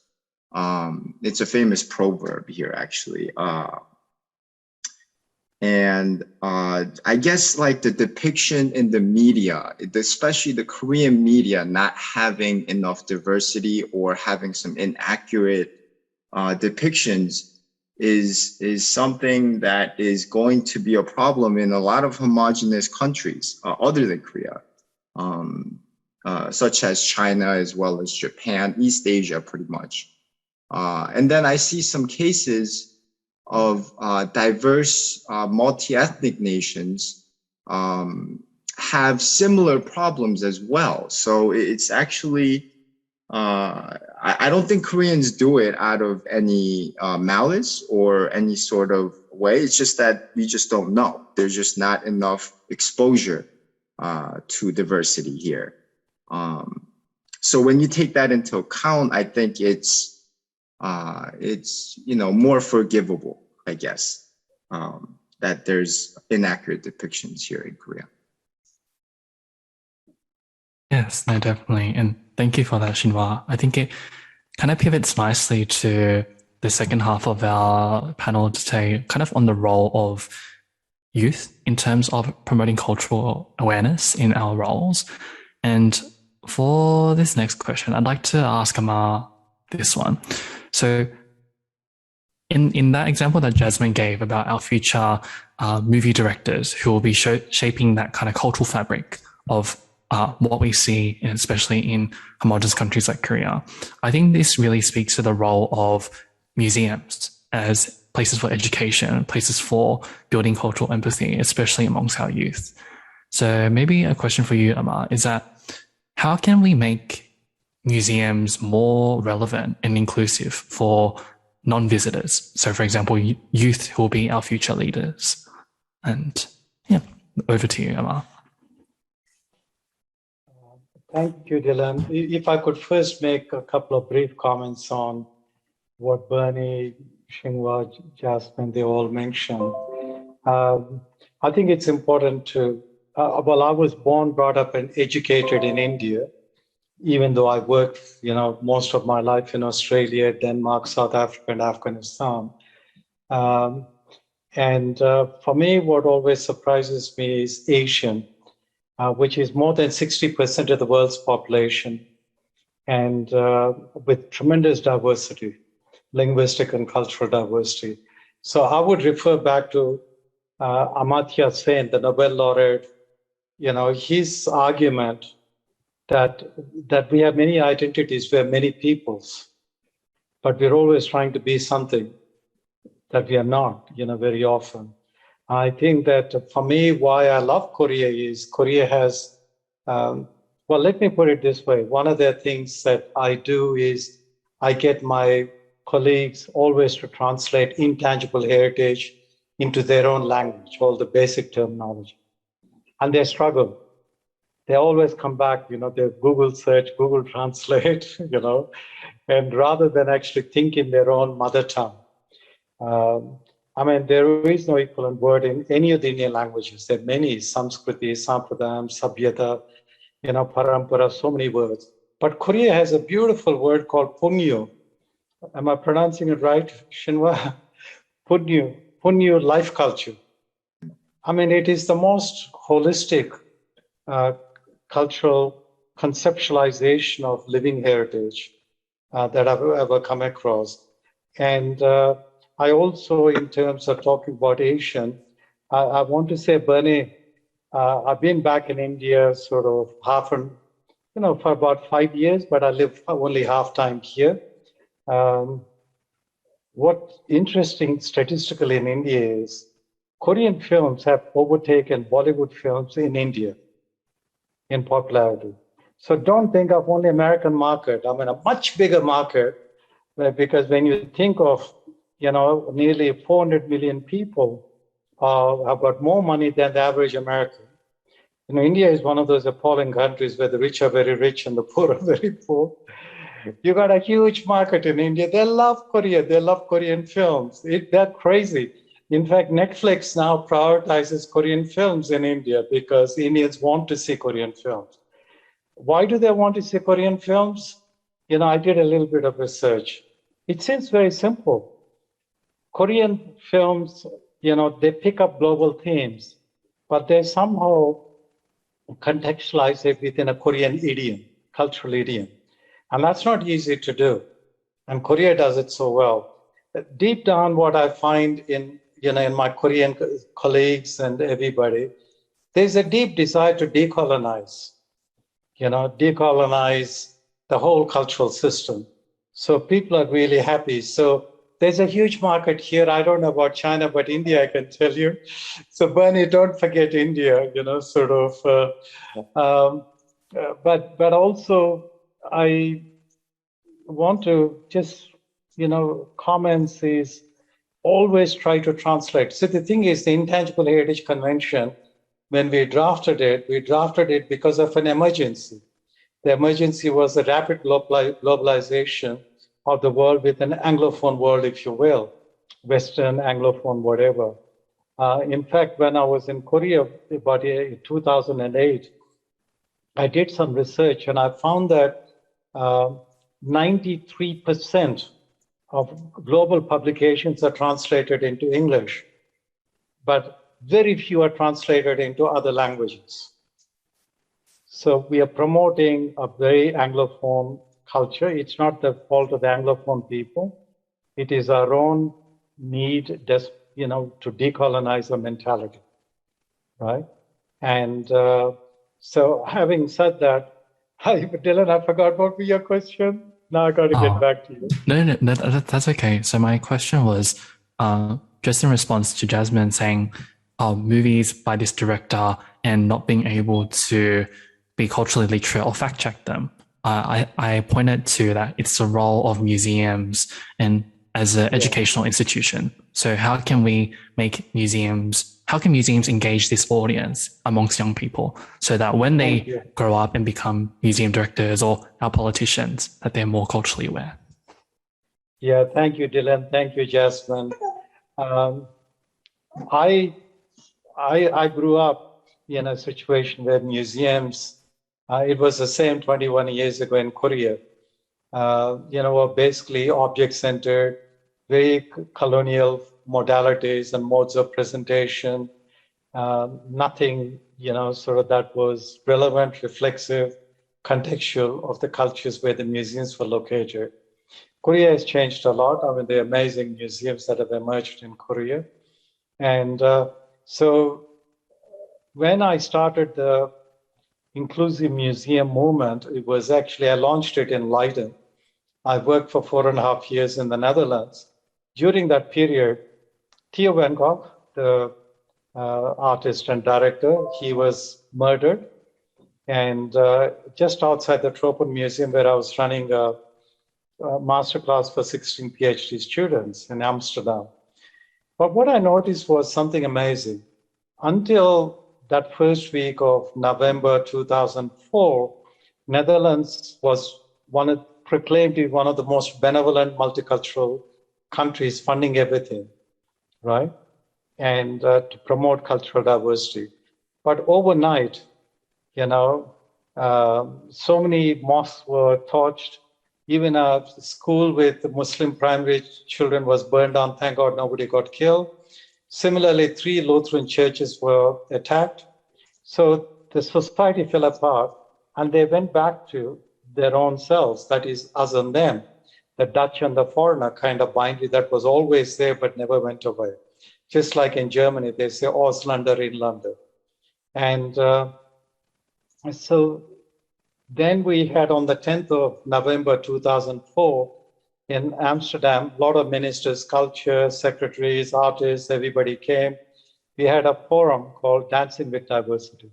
It's a famous proverb here, actually. And I guess like the depiction in the media, especially the Korean media, not having enough diversity or having some inaccurate depictions is something that is going to be a problem in a lot of homogenous countries other than Korea, such as China as well as Japan, East Asia, pretty much. And then I see some cases of diverse multi-ethnic nations have similar problems as well. So it's actually, I don't think Koreans do it out of any malice or any sort of way. It's just that we just don't know. There's just not enough exposure to diversity here. So when you take that into account, I think it's more forgivable, I guess, that there's inaccurate depictions here in Korea. Yes, no, definitely. And thank you for that, Shinwha. I think it kind of pivots nicely to the second half of our panel today, kind of on the role of youth in terms of promoting cultural awareness in our roles. And for this next question, I'd like to ask Amar this one. So in that example that Jasmine gave about our future movie directors who will be shaping that kind of cultural fabric of what we see, especially in homogenous countries like Korea, I think this really speaks to the role of museums as places for education, places for building cultural empathy, especially amongst our youth. So maybe a question for you, Amar, is that how can we make museums more relevant and inclusive for non-visitors? So for example, youth who will be our future leaders. And yeah, over to you, Amar. Thank you, Dylan. If I could first make a couple of brief comments on what Bernie, Shinwha, Jasmine, they all mentioned. I think it's important to, I was born, brought up and educated in India, even though I worked, most of my life in Australia, Denmark, South Africa, and Afghanistan. For me, what always surprises me is Asian, which is more than 60% of the world's population, and with tremendous diversity, linguistic and cultural diversity. So I would refer back to Amartya Sen, the Nobel laureate, his argument that we have many identities, we have many peoples, but we're always trying to be something that we are not, very often. I think that for me, why I love Korea is Korea has, let me put it this way. One of the things that I do is I get my colleagues always to translate intangible heritage into their own language, all the basic terminology. And they struggle. They always come back, they Google search, Google Translate, and rather than actually think in their own mother tongue. There is no equivalent word in any of the Indian languages. There are many, Samskriti, Sampradayam, Sabhyata, Parampara, so many words. But Korea has a beautiful word called Punyo. Am I pronouncing it right, Shinwha? Punyo, life culture. It is the most holistic cultural conceptualization of living heritage that I've ever come across. And I also, in terms of talking about Asian, I want to say, Bernie, I've been back in India sort of for about 5 years, but I live only half time here. What's interesting statistically in India is Korean films have overtaken Bollywood films in India in popularity. So don't think of only American market. A much bigger market, because when you think of, nearly 400 million people have got more money than the average American. India is one of those appalling countries where the rich are very rich and the poor are very poor. You got a huge market in India. They love Korea. They love Korean films. They're crazy. In fact, Netflix now prioritizes Korean films in India because Indians want to see Korean films. Why do they want to see Korean films? I did a little bit of research. It seems very simple. Korean films, they pick up global themes, but they somehow contextualize it within a Korean idiom, cultural idiom. And that's not easy to do. And Korea does it so well. Deep down, what I find in my Korean colleagues and everybody, there's a deep desire to decolonize, decolonize the whole cultural system. So people are really happy. So there's a huge market here. I don't know about China, but India, I can tell you. So Bernie, don't forget India, but also I want to just, comments is always try to translate. So the thing is, the Intangible Heritage Convention, when we drafted it because of an emergency. The emergency was the rapid globalization of the world with an Anglophone world, if you will, Western, Anglophone, whatever. In fact, when I was in Korea about 2008, I did some research and I found that 93% of global publications are translated into English, but very few are translated into other languages. So we are promoting a very Anglophone culture. It's not the fault of the Anglophone people. It is our own need, to decolonize our mentality, right? And so having said that, Dylan, I forgot what was your question. Now I got to get back to you. No, that's okay. So my question was just in response to Jasmine saying movies by this director and not being able to be culturally literate or fact check them. I pointed to that it's the role of museums and as an educational institution. So how can museums engage this audience amongst young people so that when they grow up and become museum directors or our politicians, that they're more culturally aware? Yeah, thank you, Dylan. Thank you, Jasmine. I grew up in a situation where museums, it was the same 21 years ago in Korea, were basically object-centered, very colonial modalities and modes of presentation, nothing, that was relevant, reflexive, contextual of the cultures where the museums were located. Korea has changed a lot. I mean, there are amazing museums that have emerged in Korea. And so when I started the inclusive museum movement, it was actually, I launched it in Leiden. I worked for 4.5 years in the Netherlands. During that period, Theo van Gogh, the artist and director, he was murdered. And just outside the Tropen Museum, where I was running a masterclass for 16 PhD students in Amsterdam. But what I noticed was something amazing. Until that first week of November 2004, Netherlands was proclaimed to be one of the most benevolent multicultural countries, funding everything, right? And to promote cultural diversity. But overnight, so many mosques were torched. Even a school with Muslim primary children was burned down. Thank God nobody got killed. Similarly, 3 Lutheran churches were attacked. So the society fell apart and they went back to their own selves, that is us and them, the Dutch and the foreigner kind of binary that was always there but never went away. Just like in Germany, they say Ausländer, Inländer. And so then we had on the 10th of November 2004 in Amsterdam, a lot of ministers, culture, secretaries, artists, everybody came. We had a forum called Dancing with Diversity.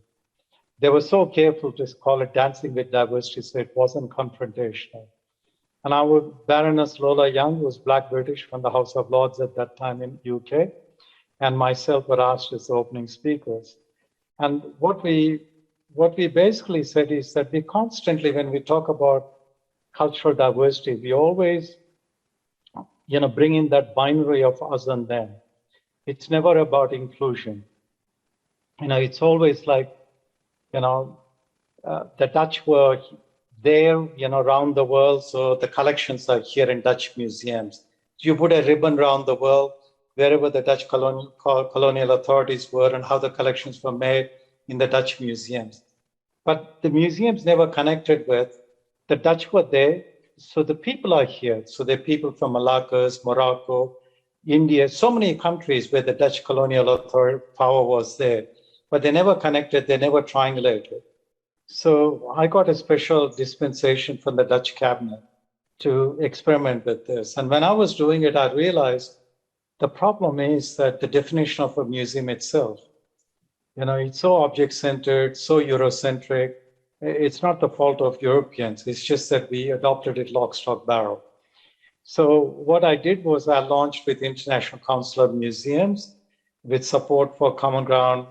They were so careful to call it Dancing with Diversity so it wasn't confrontational. And our Baroness Lola Young was Black British from the House of Lords at that time in UK, and myself were asked as opening speakers. And what we basically said is that we constantly, when we talk about cultural diversity, we always, bring in that binary of us and them. It's never about inclusion. It's always like, the Dutch were there, around the world. So the collections are here in Dutch museums. You put a ribbon around the world, wherever the Dutch colonial authorities were and how the collections were made in the Dutch museums. But the museums never connected with, the Dutch were there, so the people are here. So there are people from Malaccas, Morocco, India, so many countries where the Dutch colonial authority power was there, but they never connected, they never triangulated. So I got a special dispensation from the Dutch cabinet to experiment with this. And when I was doing it, I realized the problem is that the definition of a museum itself, it's so object-centered, so Eurocentric. It's not the fault of Europeans. It's just that we adopted it lock, stock, barrel. So what I did was I launched with International Council of Museums with support for Common Ground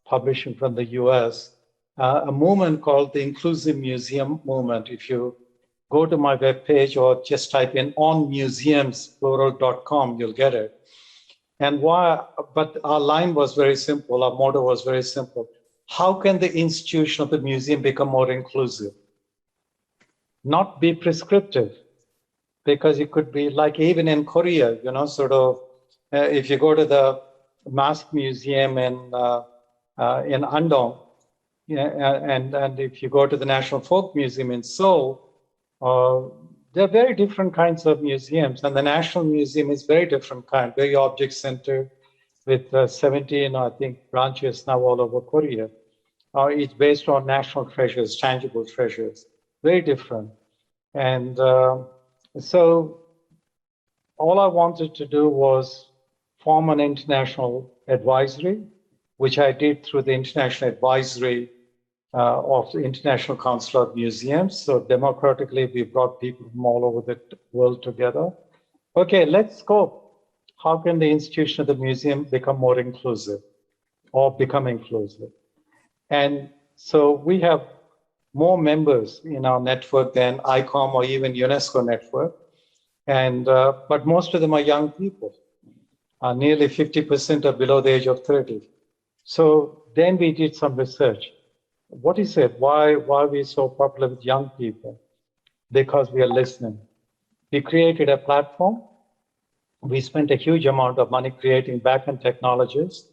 Publishing from the US, a movement called the Inclusive Museum Movement. If you go to my webpage or just type in onmuseumsplural.com, you'll get it. And why? But our line was very simple. Our motto was very simple. How can the institution of the museum become more inclusive? Not be prescriptive, because it could be like even in Korea, if you go to the Mask Museum in Andong, and if you go to the National Folk Museum in Seoul, they're very different kinds of museums, and the National Museum is very different kind, very object-centered, with 17, I think, branches now all over Korea. It's based on national treasures, tangible treasures, very different. And so all I wanted to do was form an international advisory, which I did through the international advisory of the International Council of Museums. So democratically, we brought people from all over the world together. Okay, let's go. How can the institution of the museum become more inclusive or become inclusive? And so we have more members in our network than ICOM or even UNESCO network. And but most of them are young people. Nearly 50% are below the age of 30. So then we did some research. What is it? Why are we so popular with young people? Because we are listening. We created a platform. We spent a huge amount of money creating backend technologies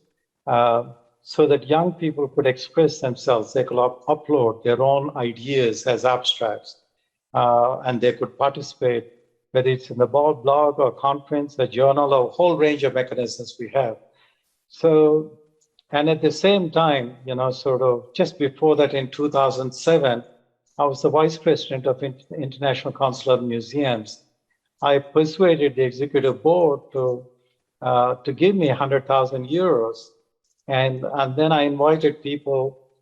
so that young people could express themselves. They could upload their own ideas as abstracts, and they could participate, whether it's in the blog or conference, a journal, or a whole range of mechanisms we have. So, and at the same time, just before that in 2007, I was the vice president of International Council of Museums. I persuaded the executive board to give me 100,000 euros. And then I invited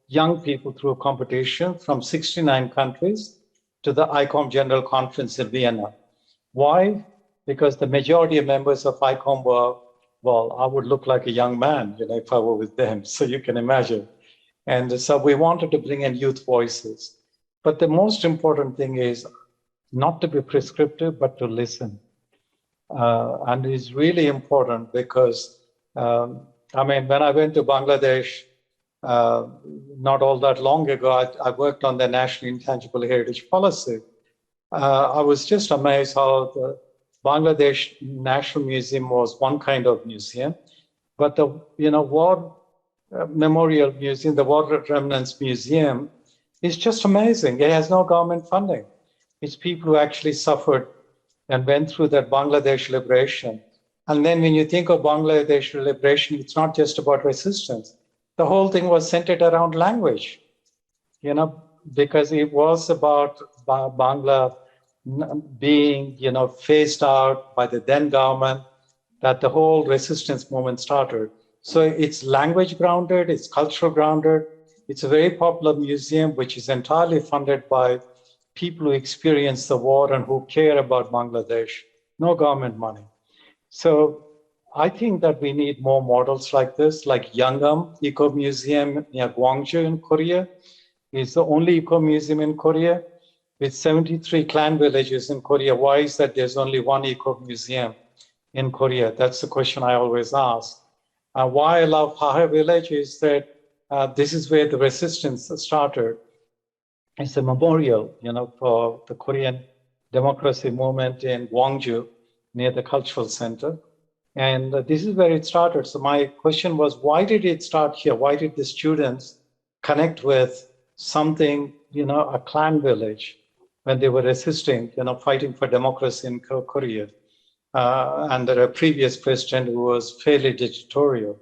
young people through a competition from 69 countries to the ICOM General Conference in Vienna. Why? Because the majority of members of ICOM were, well, I would look like a young man, if I were with them. So you can imagine. And so we wanted to bring in youth voices. But the most important thing is not to be prescriptive, but to listen. And it's really important because, when I went to Bangladesh, not all that long ago, I worked on the National Intangible Heritage Policy. I was just amazed how the Bangladesh National Museum was one kind of museum, but the War Memorial Museum, the War Remnants Museum, is just amazing. It has no government funding. It's people who actually suffered and went through that Bangladesh liberation. And then when you think of Bangladesh liberation, it's not just about resistance. The whole thing was centered around language, because it was about Bangla being, phased out by the then government, that the whole resistance movement started. So it's language grounded, it's cultural grounded. It's a very popular museum, which is entirely funded by people who experience the war and who care about Bangladesh. No government money. So I think that we need more models like this, like Yanggam Eco Museum near Gwangju in Korea. It's the only eco museum in Korea with 73 clan villages in Korea. Why is that there's only one eco museum in Korea? That's the question I always ask. Why I love Hahe village is that this is where the resistance started. It's a memorial, for the Korean democracy movement in Gwangju near the cultural center. And this is where it started. So my question was, why did it start here? Why did the students connect with something, a clan village when they were resisting, fighting for democracy in Korea? Under a previous president who was fairly dictatorial.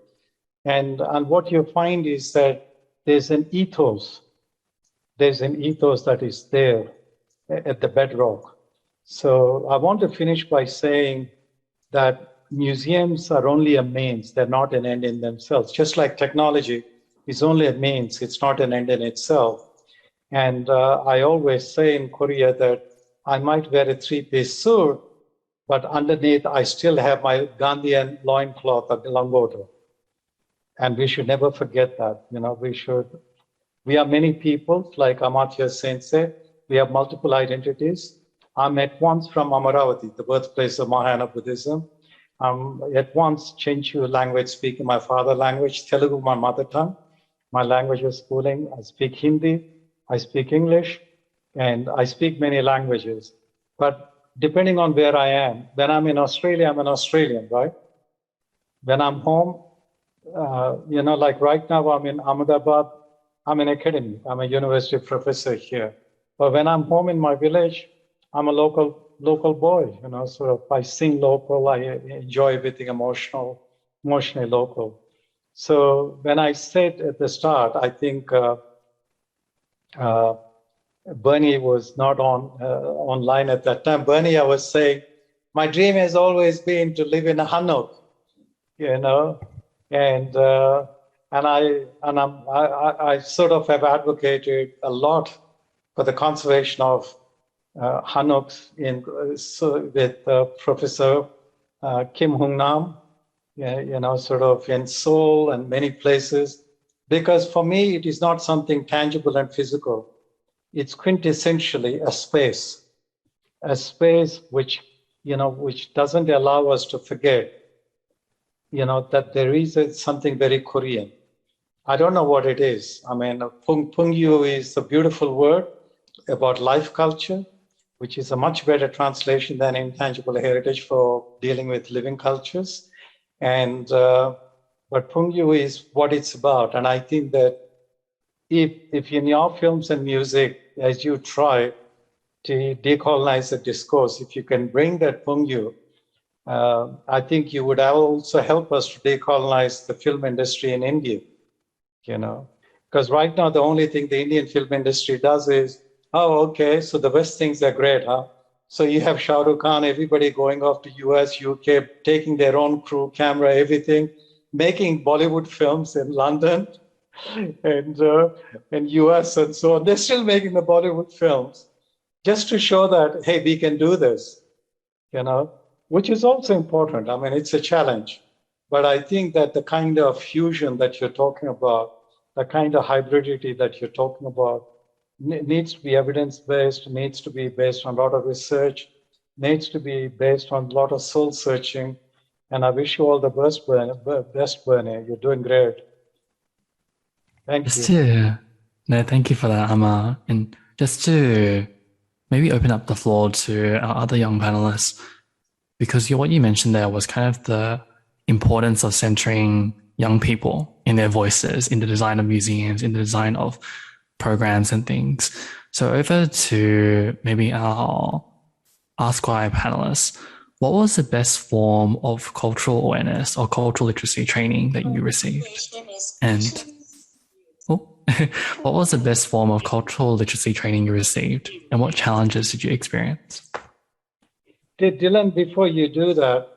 And what you find is that there's an ethos. There's an ethos that is there at the bedrock. So I want to finish by saying that museums are only a means. They're not an end in themselves. Just like technology is only a means, it's not an end in itself. And I always say in Korea that I might wear a three-piece suit, but underneath, I still have my Gandhian loincloth of Langoto. And we should never forget that. We are many people, like Amartya Sen said, we have multiple identities. I'm at once from Amaravati, the birthplace of Mahayana Buddhism. I'm at once Chenchu language speaking, my father language, Telugu, my mother tongue, my language of schooling. I speak Hindi, I speak English, and I speak many languages. But depending on where I am, when I'm in Australia, I'm an Australian, right? When I'm home, like right now, I'm in Ahmedabad, I'm an academy, I'm a university professor here. But when I'm home in my village, I'm a local boy, sort of I sing local, I enjoy everything emotionally local. So when I said at the start, I think Bernie was not online at that time. Bernie, I was saying, my dream has always been to live in a Hanok, and I sort of have advocated a lot for the conservation of Hanoks with Professor Kim Hung Nam, sort of in Seoul and many places, because for me it is not something tangible and physical. It's quintessentially a space which doesn't allow us to forget, that there is something very Korean. I don't know what it is. I mean, Pungyu is a beautiful word about life culture, which is a much better translation than intangible heritage for dealing with living cultures. And but Pungyu is what it's about. And I think that if in your films and music, as you try to decolonize the discourse, if you can bring that Pungyu, I think you would also help us to decolonize the film industry in India, because right now the only thing the Indian film industry does is, oh, okay, so the West thinks they're great, huh? So you have Shah Rukh Khan, everybody going off to US, UK, taking their own crew, camera, everything, making Bollywood films in London and in US and so on. They're still making the Bollywood films just to show that, hey, we can do this, which is also important. I mean, it's a challenge. But I think that the kind of fusion that you're talking about, the kind of hybridity that you're talking about, needs to be evidence-based, needs to be based on a lot of research, needs to be based on a lot of soul searching. And I wish you all the best, Bernie. You're doing great. Thank you. Thank you for that, Amar. And just to maybe open up the floor to our other young panelists, because what you mentioned there was kind of the importance of centering young people in their voices, in the design of museums, in the design of programs and things. So over to maybe our Ask Why panelists, what was the best form of cultural awareness or cultural literacy training that you received? And what was the best form of cultural literacy training you received, and what challenges did you experience? Dylan, before you do that,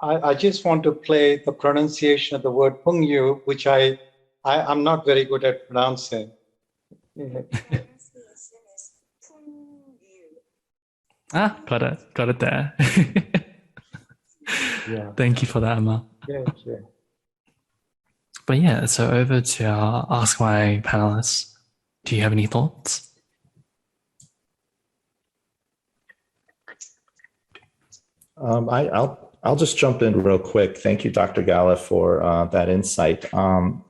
I just want to play the pronunciation of the word Pungyu, which I'm not very good at pronouncing. Got it there. Yeah. Thank you for that, Emma. Yeah. But yeah, so over to our Ask My panelists. Do you have any thoughts? I'll just jump in real quick. Thank you, Dr. Galla, for that insight. I've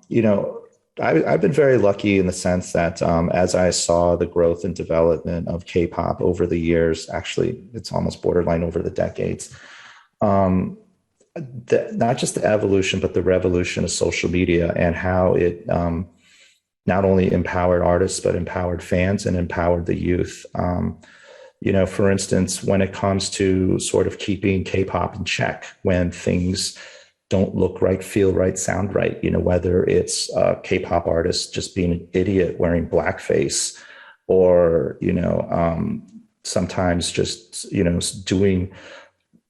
been very lucky in the sense that as I saw the growth and development of K-pop over the years, actually, it's almost borderline over the decades. not just the evolution, but the revolution of social media and how it not only empowered artists, but empowered fans and empowered the youth. For instance, when it comes to sort of keeping K-pop in check, when things don't look right, feel right, sound right, whether it's K-pop artists just being an idiot wearing blackface, or, sometimes just, doing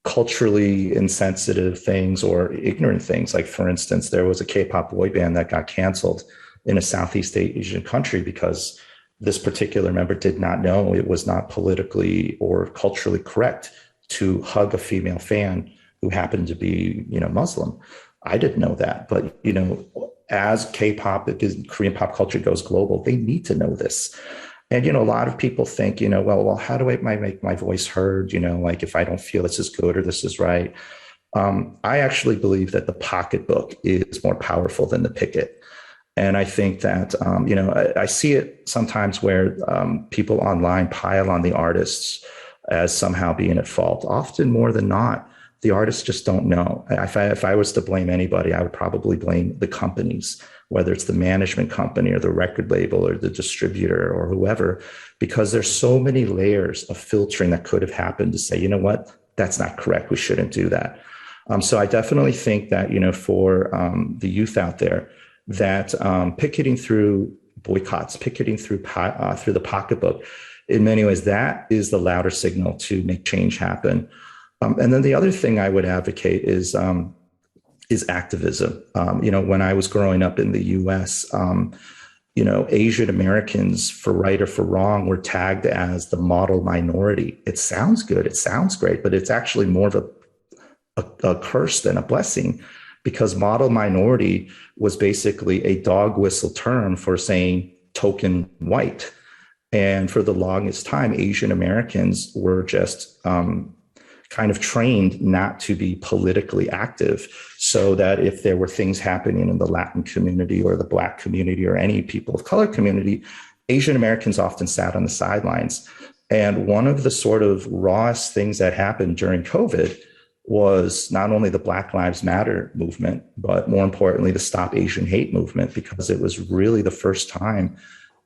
culturally insensitive things or ignorant things. Like, for instance, there was a K-pop boy band that got canceled in a Southeast Asian country because this particular member did not know it was not politically or culturally correct to hug a female fan who happened to be, Muslim. I didn't know that, but, as K-pop, because Korean pop culture goes global, they need to know this. And, a lot of people think, well, how do I make my voice heard? Like, if I don't feel this is good or this is right. I actually believe that the pocketbook is more powerful than the picket. And I think that, I see it sometimes where people online pile on the artists as somehow being at fault. Often more than not, the artists just don't know. If I was to blame anybody, I would probably blame the companies, whether it's the management company or the record label or the distributor or whoever, because there's so many layers of filtering that could have happened to say, you know what, that's not correct. We shouldn't do that. So I definitely think that, for the youth out there, that picketing through boycotts, picketing through the pocketbook, in many ways, that is the louder signal to make change happen. And then the other thing I would advocate is activism. When I was growing up in the U.S., Asian Americans, for right or for wrong, were tagged as the model minority. It sounds good, it sounds great, but it's actually more of a curse than a blessing, because model minority was basically a dog whistle term for saying token white. And for the longest time, Asian Americans were just kind of trained not to be politically active, so that if there were things happening in the Latin community or the Black community or any people of color community, Asian Americans often sat on the sidelines. And one of the sort of rawest things that happened during COVID was not only the Black Lives Matter movement, but more importantly, the Stop Asian Hate movement, because it was really the first time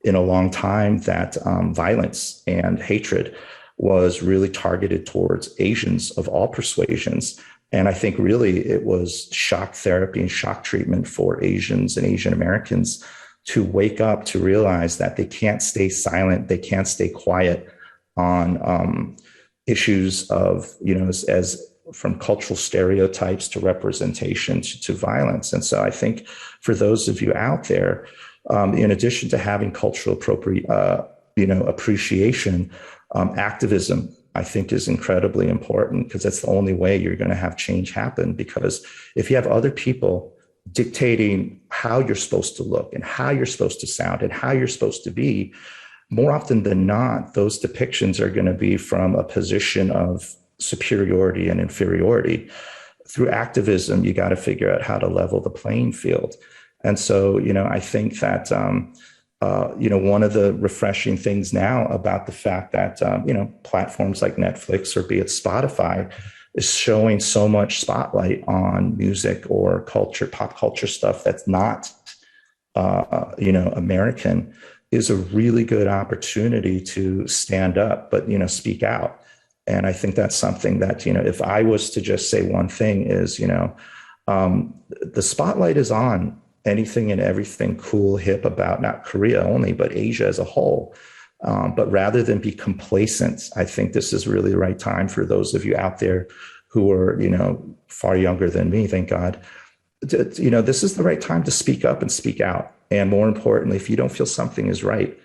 in a long time that violence and hatred was really targeted towards Asians of all persuasions. And I think really it was shock therapy and shock treatment for Asians and Asian Americans to wake up, to realize that they can't stay silent, they can't stay quiet on issues of, as from cultural stereotypes to representation to violence. And so I think for those of you out there, in addition to having cultural appreciation, activism, I think, is incredibly important, because that's the only way you're going to have change happen. Because if you have other people dictating how you're supposed to look and how you're supposed to sound and how you're supposed to be, more often than not, those depictions are going to be from a position of superiority and inferiority. Through activism, you got to figure out how to level the playing field. And so, I think that, one of the refreshing things now about the fact that, platforms like Netflix or be it Spotify is showing so much spotlight on music or culture, pop culture stuff that's not, American, is a really good opportunity to stand up, but, speak out. And I think that's something that, if I was to just say one thing is, the spotlight is on anything and everything cool, hip about not Korea only, but Asia as a whole. But rather than be complacent, I think this is really the right time for those of you out there who are, far younger than me, thank God. This is the right time to speak up and speak out. And more importantly, if you don't feel something is right,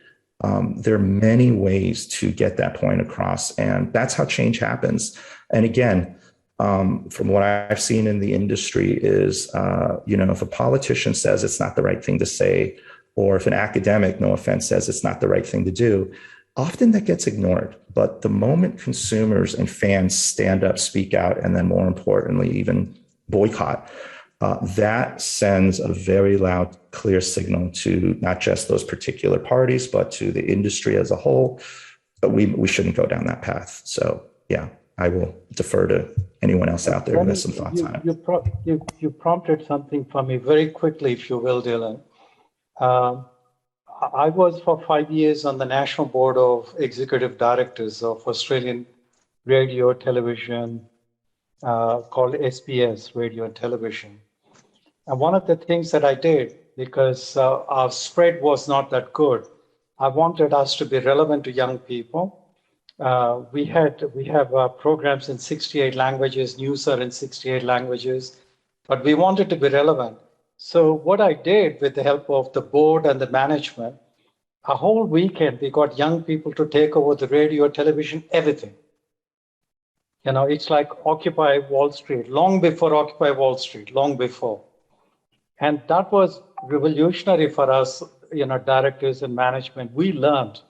there are many ways to get that point across. And that's how change happens. And again, from what I've seen in the industry is, if a politician says it's not the right thing to say, or if an academic, no offense, says it's not the right thing to do, often that gets ignored. But the moment consumers and fans stand up, speak out, and then more importantly, even boycott, that sends a very loud, clear signal to not just those particular parties, but to the industry as a whole. But we shouldn't go down that path. So, yeah. I will defer to anyone else out there who has some thoughts on it. You prompted something for me very quickly, if you will, Dylan. I was for 5 years on the National Board of Executive Directors of Australian Radio, Television, called SBS, Radio and Television. And one of the things that I did, because our spread was not that good, I wanted us to be relevant to young people. We have programs in 68 languages, news are in 68 languages, but we wanted to be relevant. So what I did with the help of the board and the management, a whole weekend, we got young people to take over the radio, television, everything. You know, it's like Occupy Wall Street, long before Occupy Wall Street, long before. And that was revolutionary for us, you know, directors and management. We learned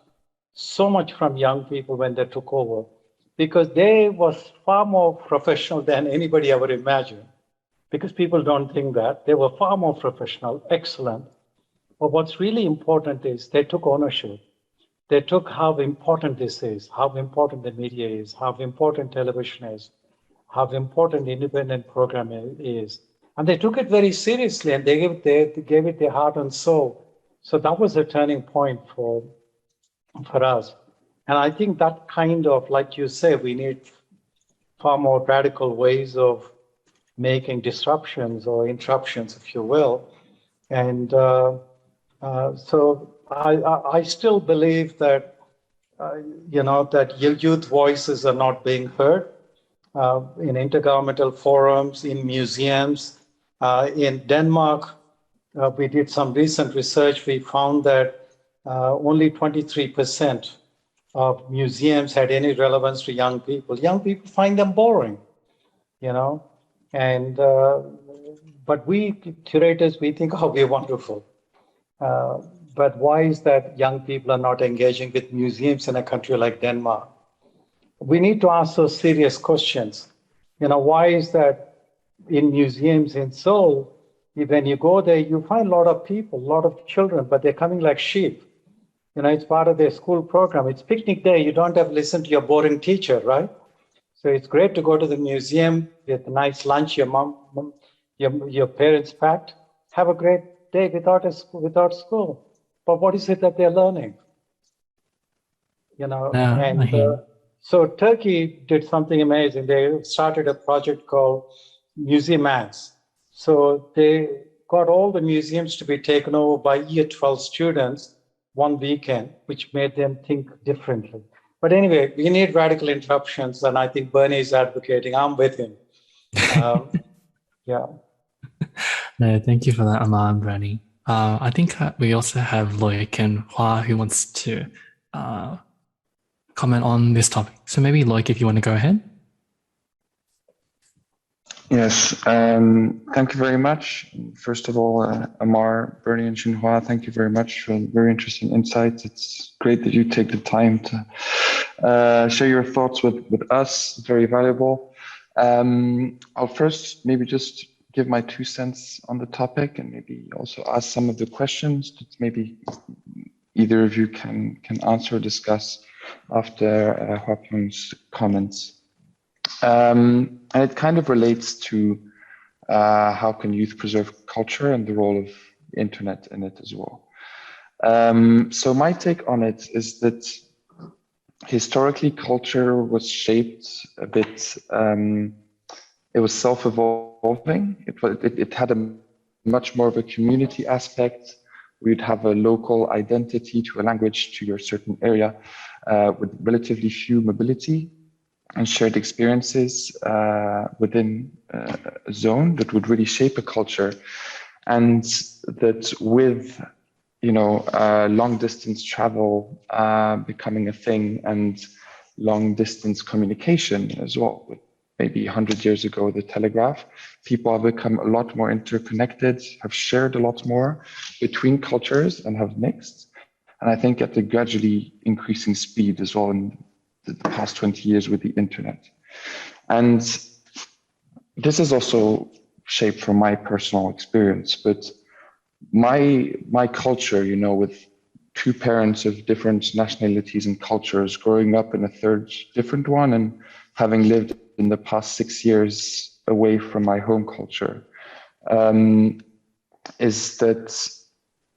so much from young people when they took over, because they was far more professional than anybody ever imagined. Because people don't think that. They were far more professional, excellent. But what's really important is they took ownership. They took how important this is, how important the media is, how important television is, how important independent programming is. And they took it very seriously, and they gave it their heart and soul. So that was a turning point for us. And I think that kind of, like you say, we need far more radical ways of making disruptions or interruptions, if you will. And so I still believe that, you know, that youth voices are not being heard in intergovernmental forums, in museums. In Denmark, we did some recent research. We found that only 23% of museums had any relevance to young people. Young people find them boring, you know. And but we curators, we think, oh, we're wonderful. But why is that young people are not engaging with museums in a country like Denmark? We need to ask those serious questions. You know, why is that in museums in Seoul, when you go there, you find a lot of people, a lot of children, but they're coming like sheep. You know, it's part of their school program. It's picnic day. You don't have to listen to your boring teacher, right? So it's great to go to the museum, get a nice lunch your parents packed. Have a great day without school. But what is it that they're learning? You know, so Turkey did something amazing. They started a project called Museum Ads. So they got all the museums to be taken over by year 12 students one weekend, which made them think differently. But anyway, we need radical interruptions, and I think Bernie is advocating. I'm with him. Yeah. No, thank you for that, Amar and Bernie. I think we also have Loic and Hua who wants to comment on this topic. So maybe Loic, if you want to go ahead. Yes, thank you very much. First of all, Amar, Bernie, and Shinwha, thank you very much for very interesting insights. It's great that you take the time to share your thoughts with us. It's very valuable. I'll first maybe just give my 2 cents on the topic and maybe also ask some of the questions that maybe either of you can answer or discuss after Hua Kyung's comments. And it kind of relates to how can youth preserve culture and the role of the internet in it as well. So my take on it is that historically culture was shaped a bit, it was self-evolving. It had a much more of a community aspect. We'd have a local identity to a language to your certain area with relatively few mobility and shared experiences within a zone that would really shape a culture. And that with, you know, long distance travel becoming a thing and long distance communication as well, with maybe 100 years ago, the telegraph, people have become a lot more interconnected, have shared a lot more between cultures and have mixed. And I think at a gradually increasing speed as well in the past 20 years with the internet. And this is also shaped from my personal experience, but my culture, you know, with 2 parents of different nationalities and cultures, growing up in a third different one, and having lived in the past 6 years away from my home culture, is that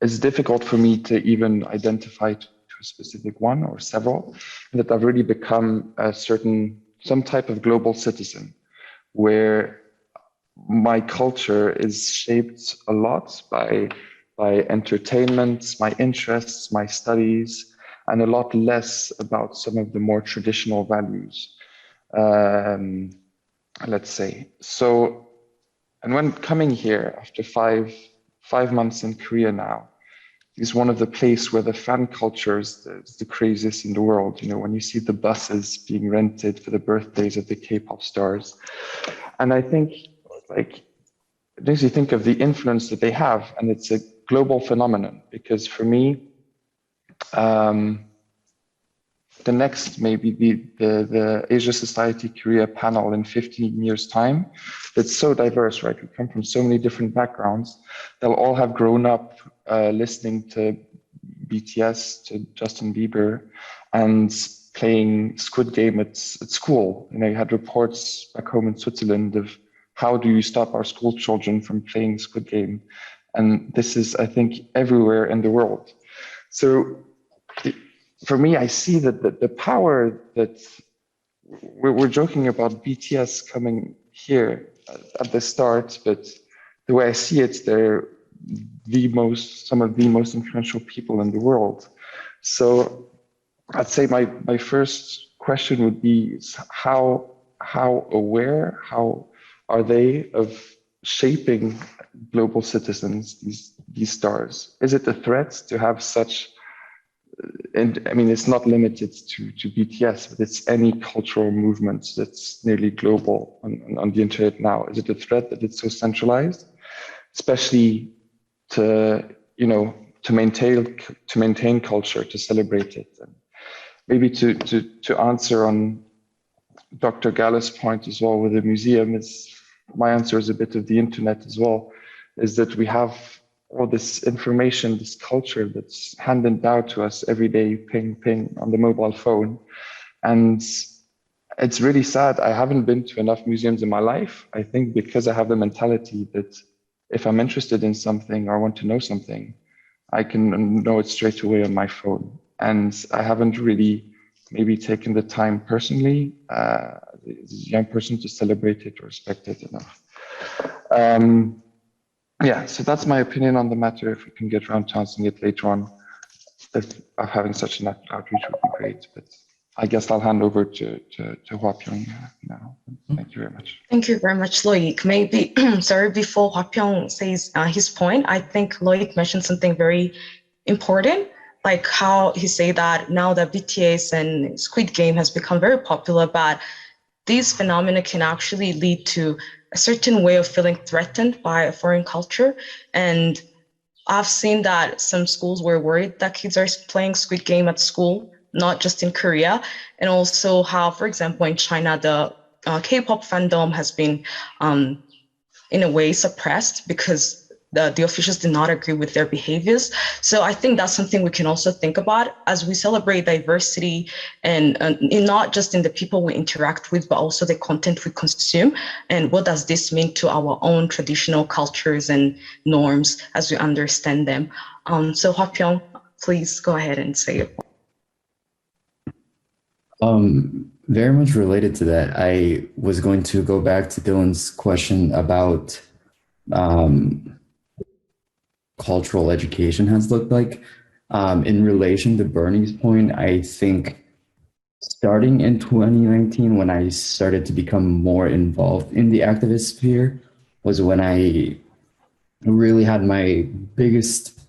it's difficult for me to even identify to a specific one or several, and that I've really become some type of global citizen, where my culture is shaped a lot by entertainment, my interests, my studies, and a lot less about some of the more traditional values, let's say. So, and when coming here after five months in Korea now, is one of the places where the fan culture is the craziest in the world. You know, when you see the buses being rented for the birthdays of the K-pop stars. And I think, like, it makes you think of the influence that they have, and it's a global phenomenon, because for me, the next, maybe the Asia Society Korea panel in 15 years time, it's so diverse, right? We come from so many different backgrounds. They'll all have grown up listening to BTS, to Justin Bieber, and playing Squid Game at school. You know, you had reports back home in Switzerland of how do you stop our school children from playing Squid Game? And this is, I think, everywhere in the world. So for me, I see that the power that we're joking about BTS coming here at the start, but the way I see it, they're some of the most influential people in the world. So I'd say my first question would be how aware, how are they of shaping global citizens, these stars? Is it a threat to have such, and I mean, it's not limited to BTS, but it's any cultural movement that's nearly global on the internet now. Is it a threat that it's so centralized, especially to maintain culture, to celebrate it? And maybe to answer on Dr. Galla's point as well with the museum, my answer is a bit of the internet as well, is that we have all this information, this culture that's handed down to us every day, ping, ping on the mobile phone. And it's really sad. I haven't been to enough museums in my life, I think, because I have the mentality that if I'm interested in something or want to know something, I can know it straight away on my phone. And I haven't really maybe taken the time personally, as a young person, to celebrate it or respect it enough. Yeah, so that's my opinion on the matter. If we can get around to answering it later on, having such an outreach would be great. But I guess I'll hand over to Hua Pyong now. Thank you very much. Thank you very much, Loic. Maybe, sorry, before Hua Pyong says his point, I think Loic mentioned something very important, like how he say that now that BTS and Squid Game has become very popular, but these phenomena can actually lead to a certain way of feeling threatened by a foreign culture. And I've seen that some schools were worried that kids are playing Squid Game at school, not just in Korea. And also how, for example, in China, the K-pop fandom has been, in a way, suppressed because the officials did not agree with their behaviors. So I think that's something we can also think about as we celebrate diversity and not just in the people we interact with, but also the content we consume. And what does this mean to our own traditional cultures and norms as we understand them? So Hwa Pyong, please go ahead and say it. Very much related to that, I was going to go back to Dylan's question about cultural education has looked like. In relation to Bernie's point, I think starting in 2019, when I started to become more involved in the activist sphere, was when I really had my biggest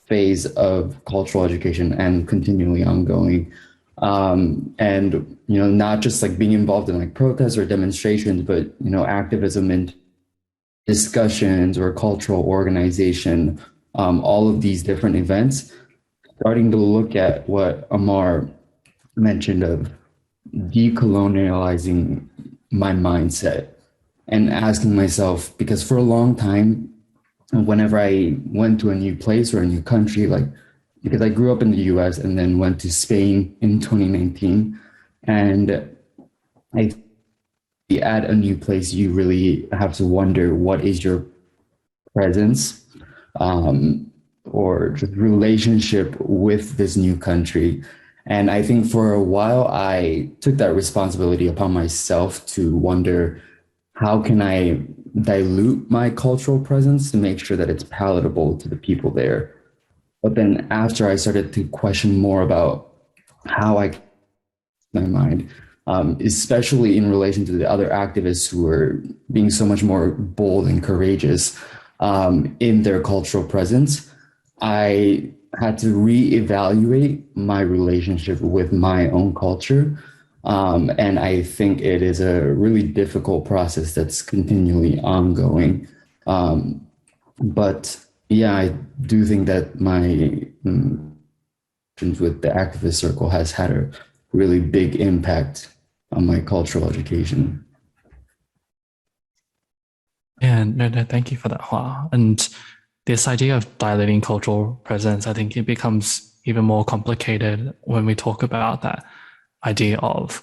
phase of cultural education and continually ongoing. And, you know, not just like being involved in like protests or demonstrations, but, you know, activism and discussions or cultural organization, all of these different events, starting to look at what Amar mentioned of decolonializing my mindset and asking myself, because for a long time, whenever I went to a new place or a new country, like, because I grew up in the US and then went to Spain in 2019. And I at a new place, you really have to wonder what is your presence or just relationship with this new country. And I think for a while, I took that responsibility upon myself to wonder, how can I dilute my cultural presence to make sure that it's palatable to the people there? But then after I started to question more about how I my mind, especially in relation to the other activists who were being so much more bold and courageous in their cultural presence, I had to reevaluate my relationship with my own culture. And I think it is a really difficult process that's continually ongoing. But yeah, I do think that my with the activist circle has had a really big impact on my cultural education. Yeah, no, thank you for that, Hua. And this idea of dilating cultural presence, I think it becomes even more complicated when we talk about that idea of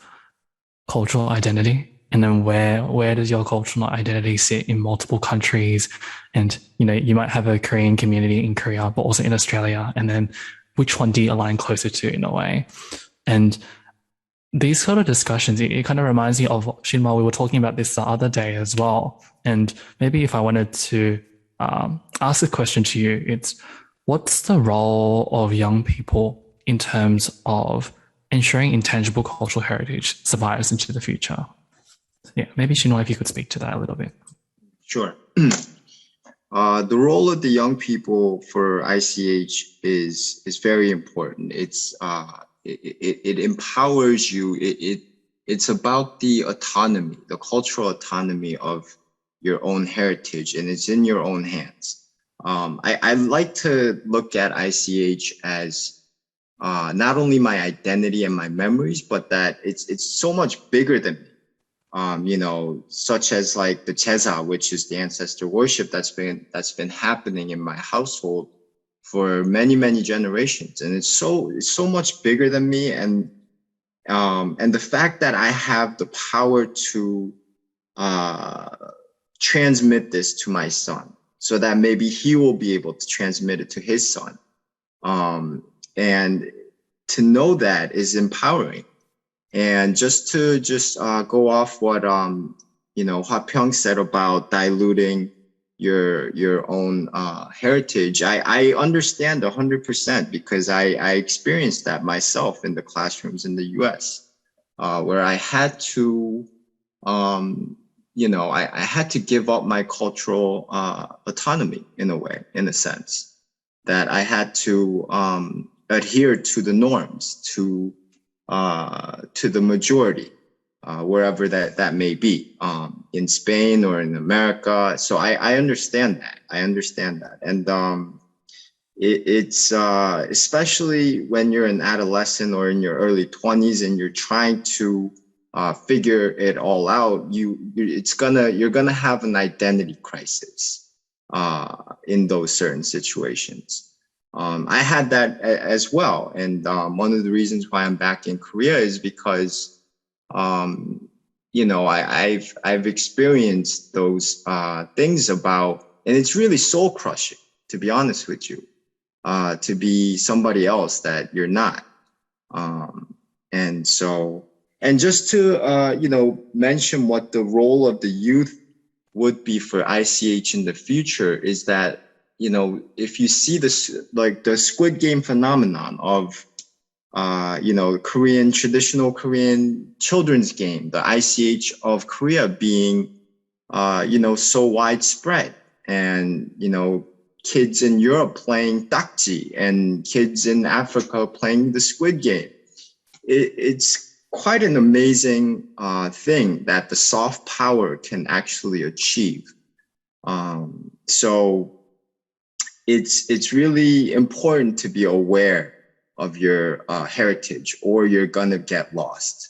cultural identity. And then where does your cultural identity sit in multiple countries? And, you know, you might have a Korean community in Korea, but also in Australia. And then which one do you align closer to in a way? And these sort of discussions, it kind of reminds me of, Shinwha, we were talking about this the other day as well. And maybe if I wanted to ask a question to you, it's what's the role of young people in terms of ensuring intangible cultural heritage survives into the future? Yeah, maybe Shinwha, if you could speak to that a little bit. Sure. The role of the young people for ICH is very important. It empowers you. It's about the autonomy, the cultural autonomy of your own heritage, and it's in your own hands. I like to look at ICH as not only my identity and my memories, but that it's so much bigger than me. You know, such as like the Cheza, which is the ancestor worship that's been happening in my household for many generations, and it's so much bigger than me. And the fact that I have the power to transmit this to my son, so that maybe he will be able to transmit it to his son, and to know that is empowering. And just to go off what you know, Hua Pyong said about diluting your own heritage, I understand 100% because I experienced that myself in the classrooms in the US, where I had to you know, I had to give up my cultural autonomy in a sense, that I had to adhere to the norms, to the majority, wherever that may be, in Spain or in America. So I understand that. And it's especially when you're an adolescent or in your early 20s and you're trying to figure it all out, you're gonna have an identity crisis in those certain situations. I had that as well. And one of the reasons why I'm back in Korea is because, you know, I've experienced those things about, and it's really soul crushing, to be honest with you, to be somebody else that you're not. And just to, you know, mention what the role of the youth would be for ICH in the future is that, you know, if you see this, like the Squid Game phenomenon of, you know, traditional Korean children's game, the ICH of Korea being, you know, so widespread, and, you know, kids in Europe playing dakji and kids in Africa playing the Squid Game. It's quite an amazing thing that the soft power can actually achieve. So it's really important to be aware of your heritage, or you're gonna get lost.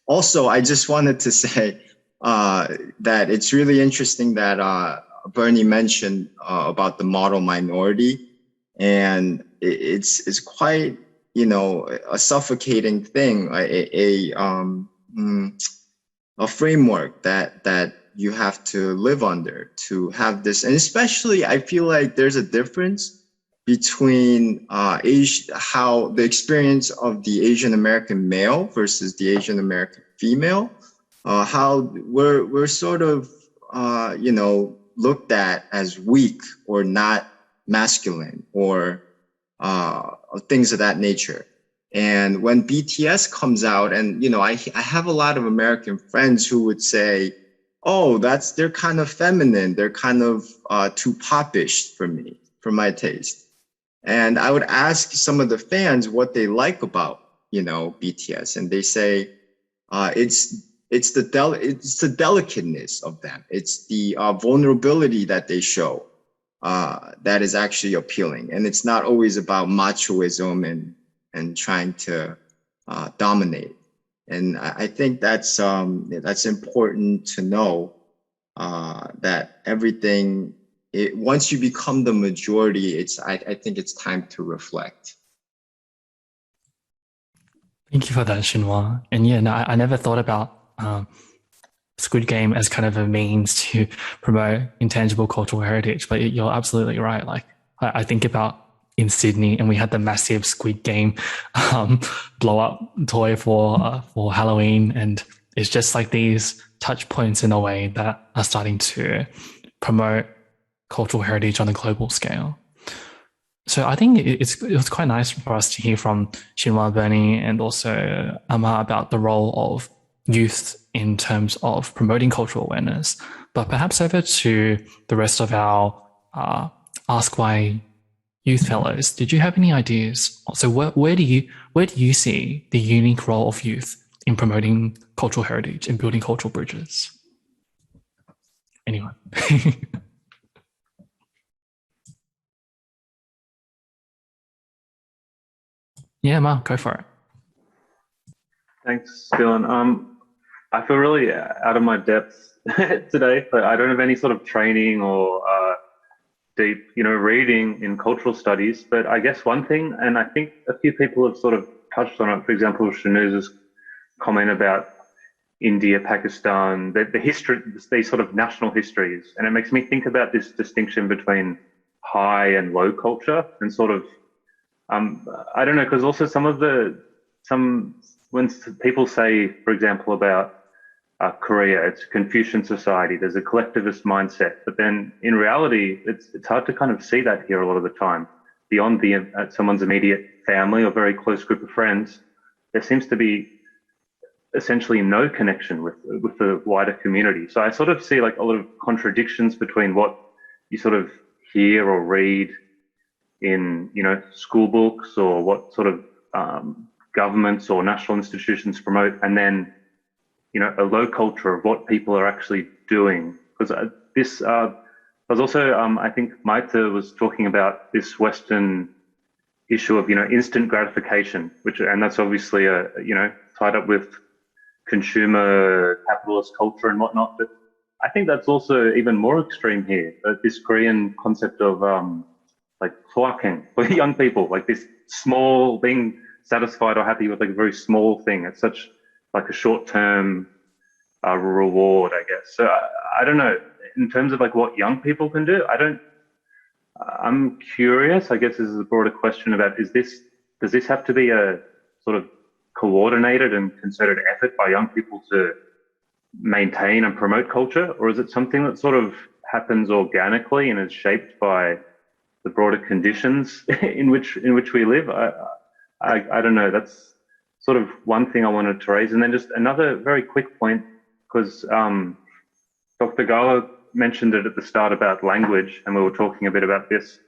Also, I just wanted to say that it's really interesting that Bernie mentioned about the model minority, and it's quite, you know, a suffocating thing, a framework that you have to live under to have this. And especially, I feel like there's a difference between how the experience of the Asian American male versus the Asian American female, how we're sort of, looked at as weak or not masculine or things of that nature. And when BTS comes out, and I have a lot of American friends who would say, "Oh, they're kind of feminine. They're kind of too popish for me, for my taste." And I would ask some of the fans what they like about BTS, and they say it's the delicateness of them. It's the vulnerability that they show that is actually appealing, and it's not always about machoism and trying to dominate. And I think that's important to know, that everything, once you become the majority, I think it's time to reflect. Thank you for that, Shinwha. And yeah, no, I never thought about Squid Game as kind of a means to promote intangible cultural heritage, but you're absolutely right. Like I think about in Sydney, and we had the massive Squid Game blow up toy for Halloween, and it's just like these touch points in a way that are starting to promote cultural heritage on a global scale. So I think it was quite nice for us to hear from Shinwha, Bernie, and also Amar about the role of youth in terms of promoting cultural awareness. But perhaps over to the rest of our Ask Why Youth Fellows, did you have any ideas? So where do you see the unique role of youth in promoting cultural heritage and building cultural bridges? Anyone? Yeah, Mark, go for it. Thanks, Dylan. I feel really out of my depth today, but I don't have any sort of training or deep, reading in cultural studies. But I guess one thing, and I think a few people have sort of touched on it, for example, Shanuza's comment about India, Pakistan, the history, these sort of national histories. And it makes me think about this distinction between high and low culture and sort of, I don't know, because also when people say, for example, about Korea, it's a Confucian society, there's a collectivist mindset, but then in reality, it's hard to kind of see that here a lot of the time. Beyond someone's immediate family or very close group of friends, there seems to be essentially no connection with the wider community. So I sort of see like a lot of contradictions between what you sort of hear or read in, school books, or what sort of governments or national institutions promote, and then, a low culture of what people are actually doing. Because this was also, I think Maita was talking about this Western issue of, instant gratification, and that's obviously, tied up with consumer capitalist culture and whatnot. But I think that's also even more extreme here, this Korean concept of like hwakeng for young people, like this small, being satisfied or happy with like a very small thing. It's such like a short-term reward, I guess. So I don't know, in terms of like what young people can do, I'm curious, I guess this is a broader question about, does this have to be a sort of coordinated and concerted effort by young people to maintain and promote culture? Or is it something that sort of happens organically and is shaped by the broader conditions in which we live? I don't know. That's sort of one thing I wanted to raise. And then just another very quick point, because Dr. Galla mentioned it at the start about language, and we were talking a bit about this.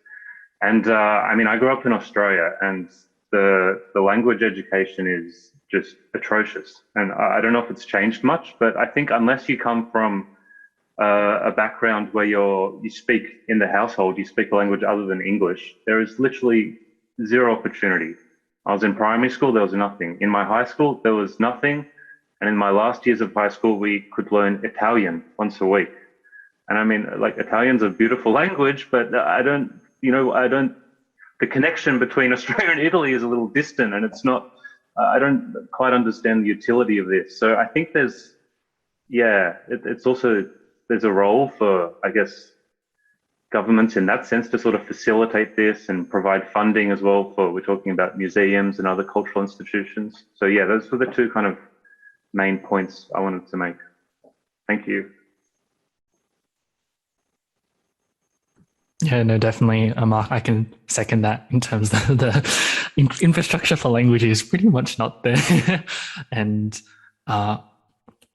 And I grew up in Australia, and the language education is just atrocious. And I don't know if it's changed much, but I think unless you come from a background where you speak in the household, you speak a language other than English, there is literally zero opportunity. I was in primary school, there was nothing. In my high school, there was nothing. And in my last years of high school, we could learn Italian once a week. And like, Italian's a beautiful language, but the connection between Australia and Italy is a little distant, and it's not I don't quite understand the utility of this. So I think it's also, there's a role for, I guess, governments in that sense to sort of facilitate this and provide funding as well for, we're talking about museums and other cultural institutions. So yeah, those were the two kind of main points I wanted to make. Thank you. Yeah, no, definitely, Mark, I can second that in terms of the infrastructure for language is pretty much not there. And, but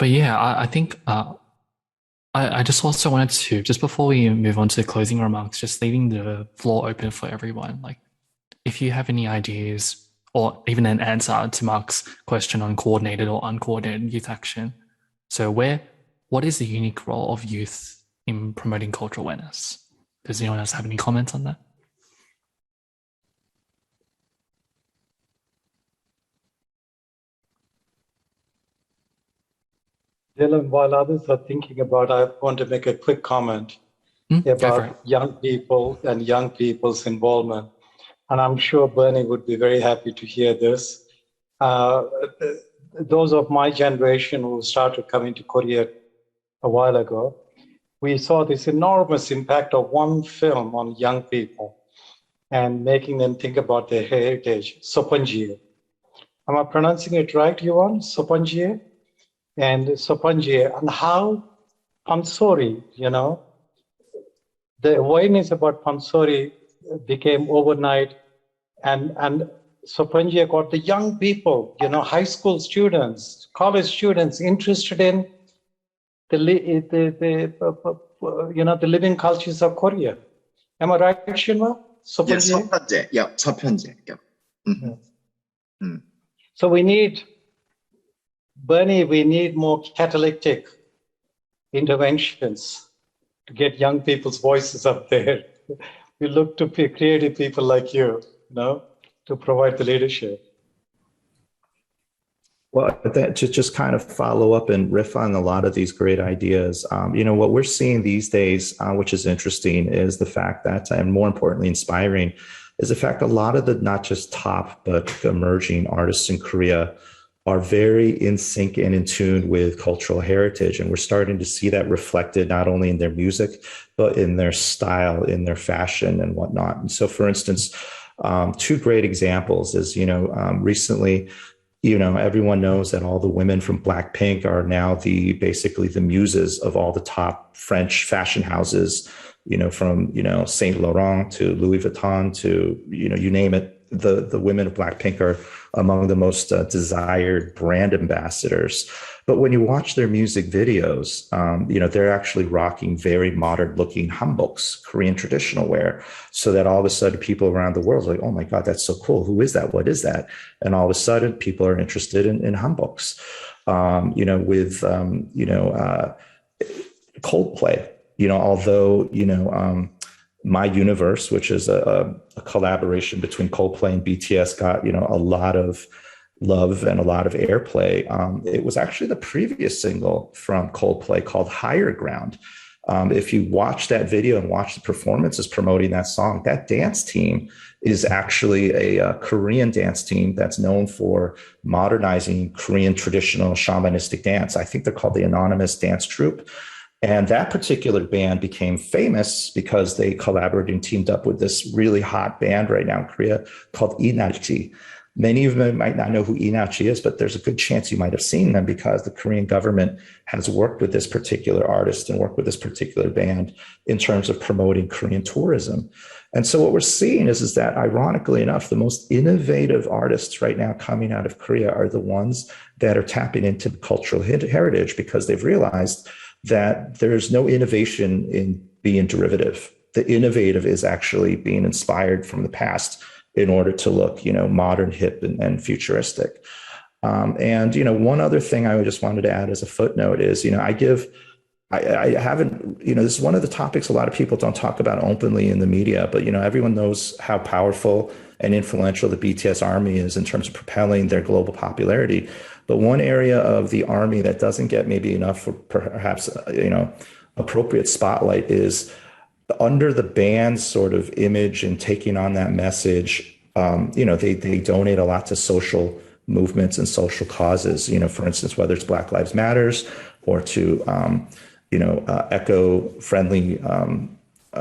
yeah, I think I just also wanted to, just before we move on to closing remarks, just leaving the floor open for everyone. Like, if you have any ideas or even an answer to Mark's question on coordinated or uncoordinated youth action. So what is the unique role of youth in promoting cultural awareness? Does anyone else have any comments on that? Dylan, while others are thinking about, I want to make a quick comment about young people and young people's involvement. And I'm sure Bernie would be very happy to hear this. Those of my generation who started coming to Korea a while ago, we saw this enormous impact of one film on young people and making them think about their heritage, Sopanjie. Am I pronouncing it right, Yvonne? Sopanjie? And Sopanjie, and how Pansori, the awareness about Pansori became overnight, and Sopanjie got the young people, high school students, college students interested in the living cultures of Korea. Am I right, Shinwha? Yes, 서편제. Yeah, 서편제. Yeah. Mm-hmm. Mm. So Bernie, we need more catalytic interventions to get young people's voices up there. We look to creative people like you, to provide the leadership. Well, to just kind of follow up and riff on a lot of these great ideas, what we're seeing these days, which is interesting, is the fact that, and more importantly, inspiring, is the fact a lot of the not just top, but emerging artists in Korea are very in sync and in tune with cultural heritage. And we're starting to see that reflected not only in their music, but in their style, in their fashion and whatnot. And so, for instance, two great examples is, recently, everyone knows that all the women from Blackpink are now basically the muses of all the top French fashion houses, from, Saint Laurent to Louis Vuitton to, you name it. The women of Blackpink are among the most desired brand ambassadors. But when you watch their music videos, they're actually rocking very modern looking hanboks, Korean traditional wear, so that all of a sudden people around the world are like, oh my God, that's so cool. Who is that? What is that? And all of a sudden people are interested in hanboks, with Coldplay, although, My Universe, which is a collaboration between Coldplay and BTS, got a lot of love and a lot of airplay. It was actually the previous single from Coldplay called Higher Ground. If you watch that video and watch the performances promoting that song, that dance team is actually a Korean dance team that's known for modernizing Korean traditional shamanistic dance. I think they're called the Anonymous Dance Troupe. And that particular band became famous because they collaborated and teamed up with this really hot band right now in Korea called Inalchi. Many of them might not know who Inalchi is, but there's a good chance you might have seen them because the Korean government has worked with this particular artist and worked with this particular band in terms of promoting Korean tourism. And so what we're seeing is that, ironically enough, the most innovative artists right now coming out of Korea are the ones that are tapping into the cultural heritage because they've realized that there's no innovation in being derivative. The innovative is actually being inspired from the past in order to look, modern, hip, and futuristic. One other thing I just wanted to add as a footnote is, I haven't, this is one of the topics a lot of people don't talk about openly in the media, but, everyone knows how powerful and influential the BTS army is in terms of propelling their global popularity. But one area of the army that doesn't get maybe enough, for perhaps, appropriate spotlight is under the band's sort of image and taking on that message. They donate a lot to social movements and social causes, for instance, whether it's Black Lives Matters or to, eco-friendly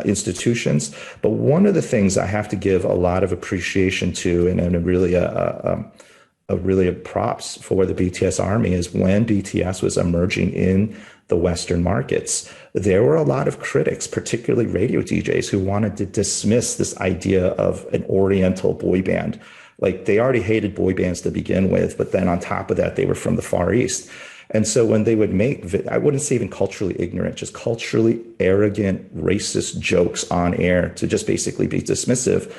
institutions. But one of the things I have to give a lot of appreciation to, and really a props for the BTS Army, is when BTS was emerging in the Western markets, there were a lot of critics, particularly radio DJs, who wanted to dismiss this idea of an Oriental boy band. Like, they already hated boy bands to begin with, but then on top of that, they were from the Far East. And so when they would make, I wouldn't say even culturally ignorant, just culturally arrogant, racist jokes on air to just basically be dismissive,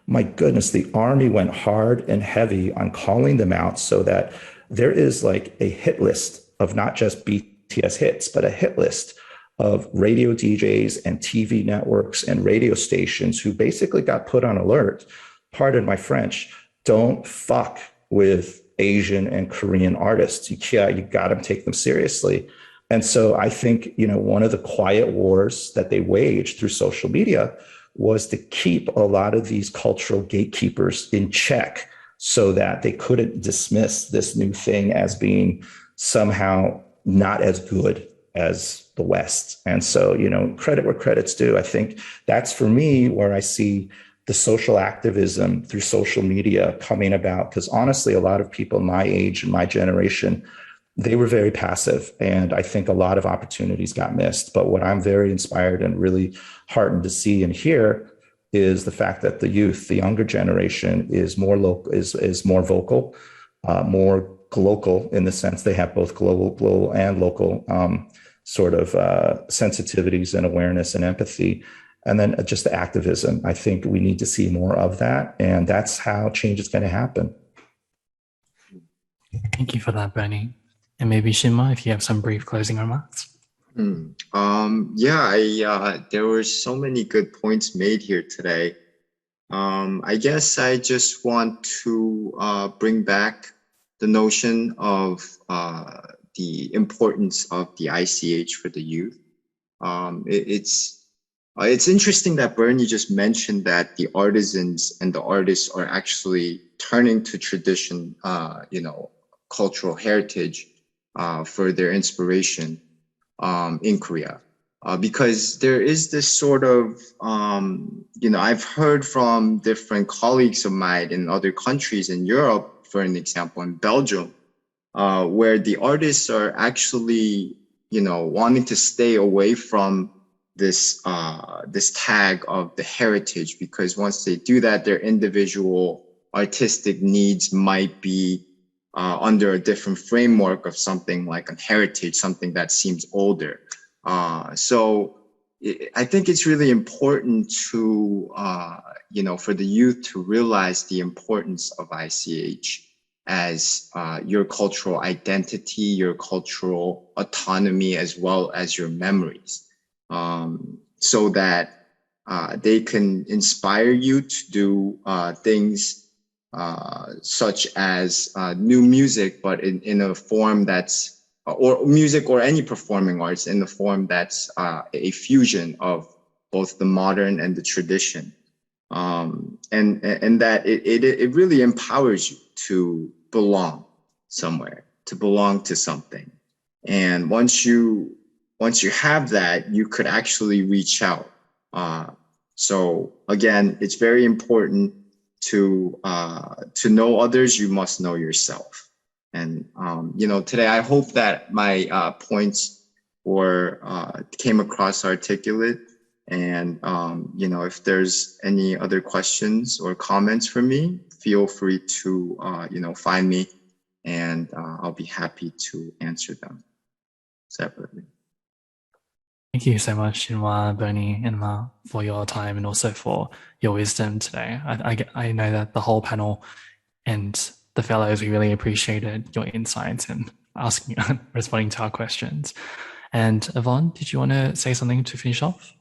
my goodness, the Army went hard and heavy on calling them out, so that there is like a hit list of not just BTS hits, but a hit list of radio DJs and TV networks and radio stations who basically got put on alert. Pardon my French, don't fuck with Asian and Korean artists. You got to take them seriously. And so I think, one of the quiet wars that they waged through social media was to keep a lot of these cultural gatekeepers in check, so that they couldn't dismiss this new thing as being somehow not as good as the West. And so, credit where credit's due. I think that's, for me, where I see the social activism through social media coming about. Because honestly, a lot of people my age and my generation, they were very passive. And I think a lot of opportunities got missed. But what I'm very inspired and really heartened to see and hear is the fact that the youth, the younger generation, is more local, is more vocal, more global, in the sense they have both global and local sensitivities and awareness and empathy. And then just the activism. I think we need to see more of that. And that's how change is going to happen. Thank you for that, Bernie. And maybe Shinwha, if you have some brief closing remarks. There were so many good points made here today. I guess I just want to bring back the notion of the importance of the ICH for the youth. It's interesting that Bernie just mentioned that the artisans and the artists are actually turning to tradition, cultural heritage for their inspiration in Korea. Because there is this sort of, I've heard from different colleagues of mine in other countries in Europe, for an example, in Belgium, where the artists are actually, wanting to stay away from this tag of the heritage, because once they do that, their individual artistic needs might be under a different framework of something like a heritage, something that seems older. So I think it's really important to, for the youth to realize the importance of ICH as your cultural identity, your cultural autonomy, as well as your memories, so that they can inspire you to do things such as new music, but in a form that's, or music or any performing arts in the form that's a fusion of both the modern and the tradition. And that it really empowers you to belong somewhere, to belong to something. And once you have that, you could actually reach out. So again, it's very important to know others. You must know yourself. And today I hope that my points came across articulate. And if there's any other questions or comments for me, feel free to find me, and I'll be happy to answer them separately. Thank you so much, Shinwha, Bernie, and Ma, for your time and also for your wisdom today. I know that the whole panel and the fellows, we really appreciated your insights and responding to our questions. And Yvonne, did you want to say something to finish off?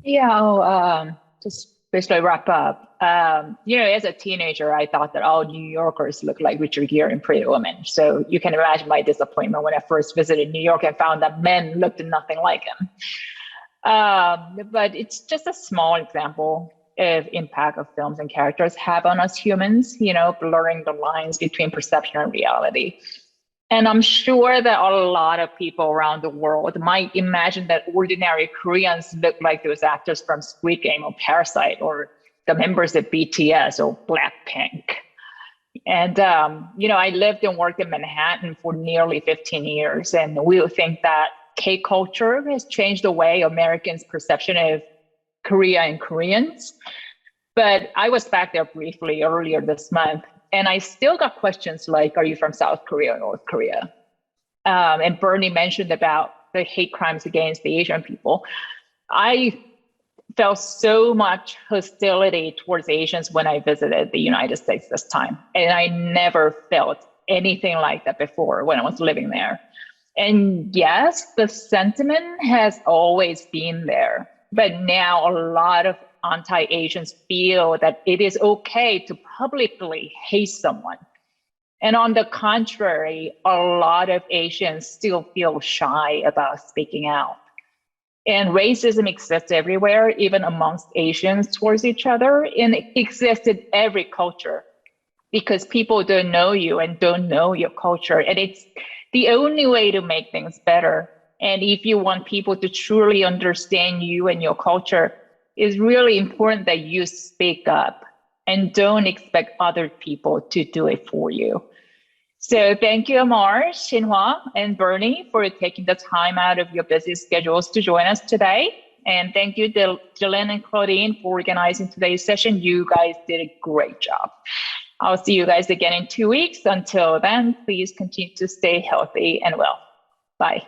Yeah, I'll just basically wrap up. As a teenager, I thought that all New Yorkers looked like Richard Gere and Pretty Woman. So you can imagine my disappointment when I first visited New York and found that men looked nothing like him. But it's just a small example. of impact of films and characters have on us humans, blurring the lines between perception and reality. And I'm sure that a lot of people around the world might imagine that ordinary Koreans look like those actors from Squid Game or Parasite or the members of BTS or Blackpink. And, I lived and worked in Manhattan for nearly 15 years, and we think that K-culture has changed the way Americans' perception of Korea and Koreans. But I was back there briefly earlier this month, and I still got questions like, are you from South Korea or North Korea? And Bernie mentioned about the hate crimes against the Asian people. I felt so much hostility towards Asians when I visited the United States this time. And I never felt anything like that before when I was living there. And yes, the sentiment has always been there. But now a lot of anti-Asians feel that it is okay to publicly hate someone. And on the contrary, a lot of Asians still feel shy about speaking out. And racism exists everywhere, even amongst Asians towards each other. And it exists in every culture because people don't know you and don't know your culture. And it's the only way to make things better. And if you want people to truly understand you and your culture, it's really important that you speak up and don't expect other people to do it for you. So thank you, Amar, Shinhwa, and Bernie for taking the time out of your busy schedules to join us today. And thank you, Dylan and Claudine, for organizing today's session. You guys did a great job. I'll see you guys again in 2 weeks. Until then, please continue to stay healthy and well. Bye.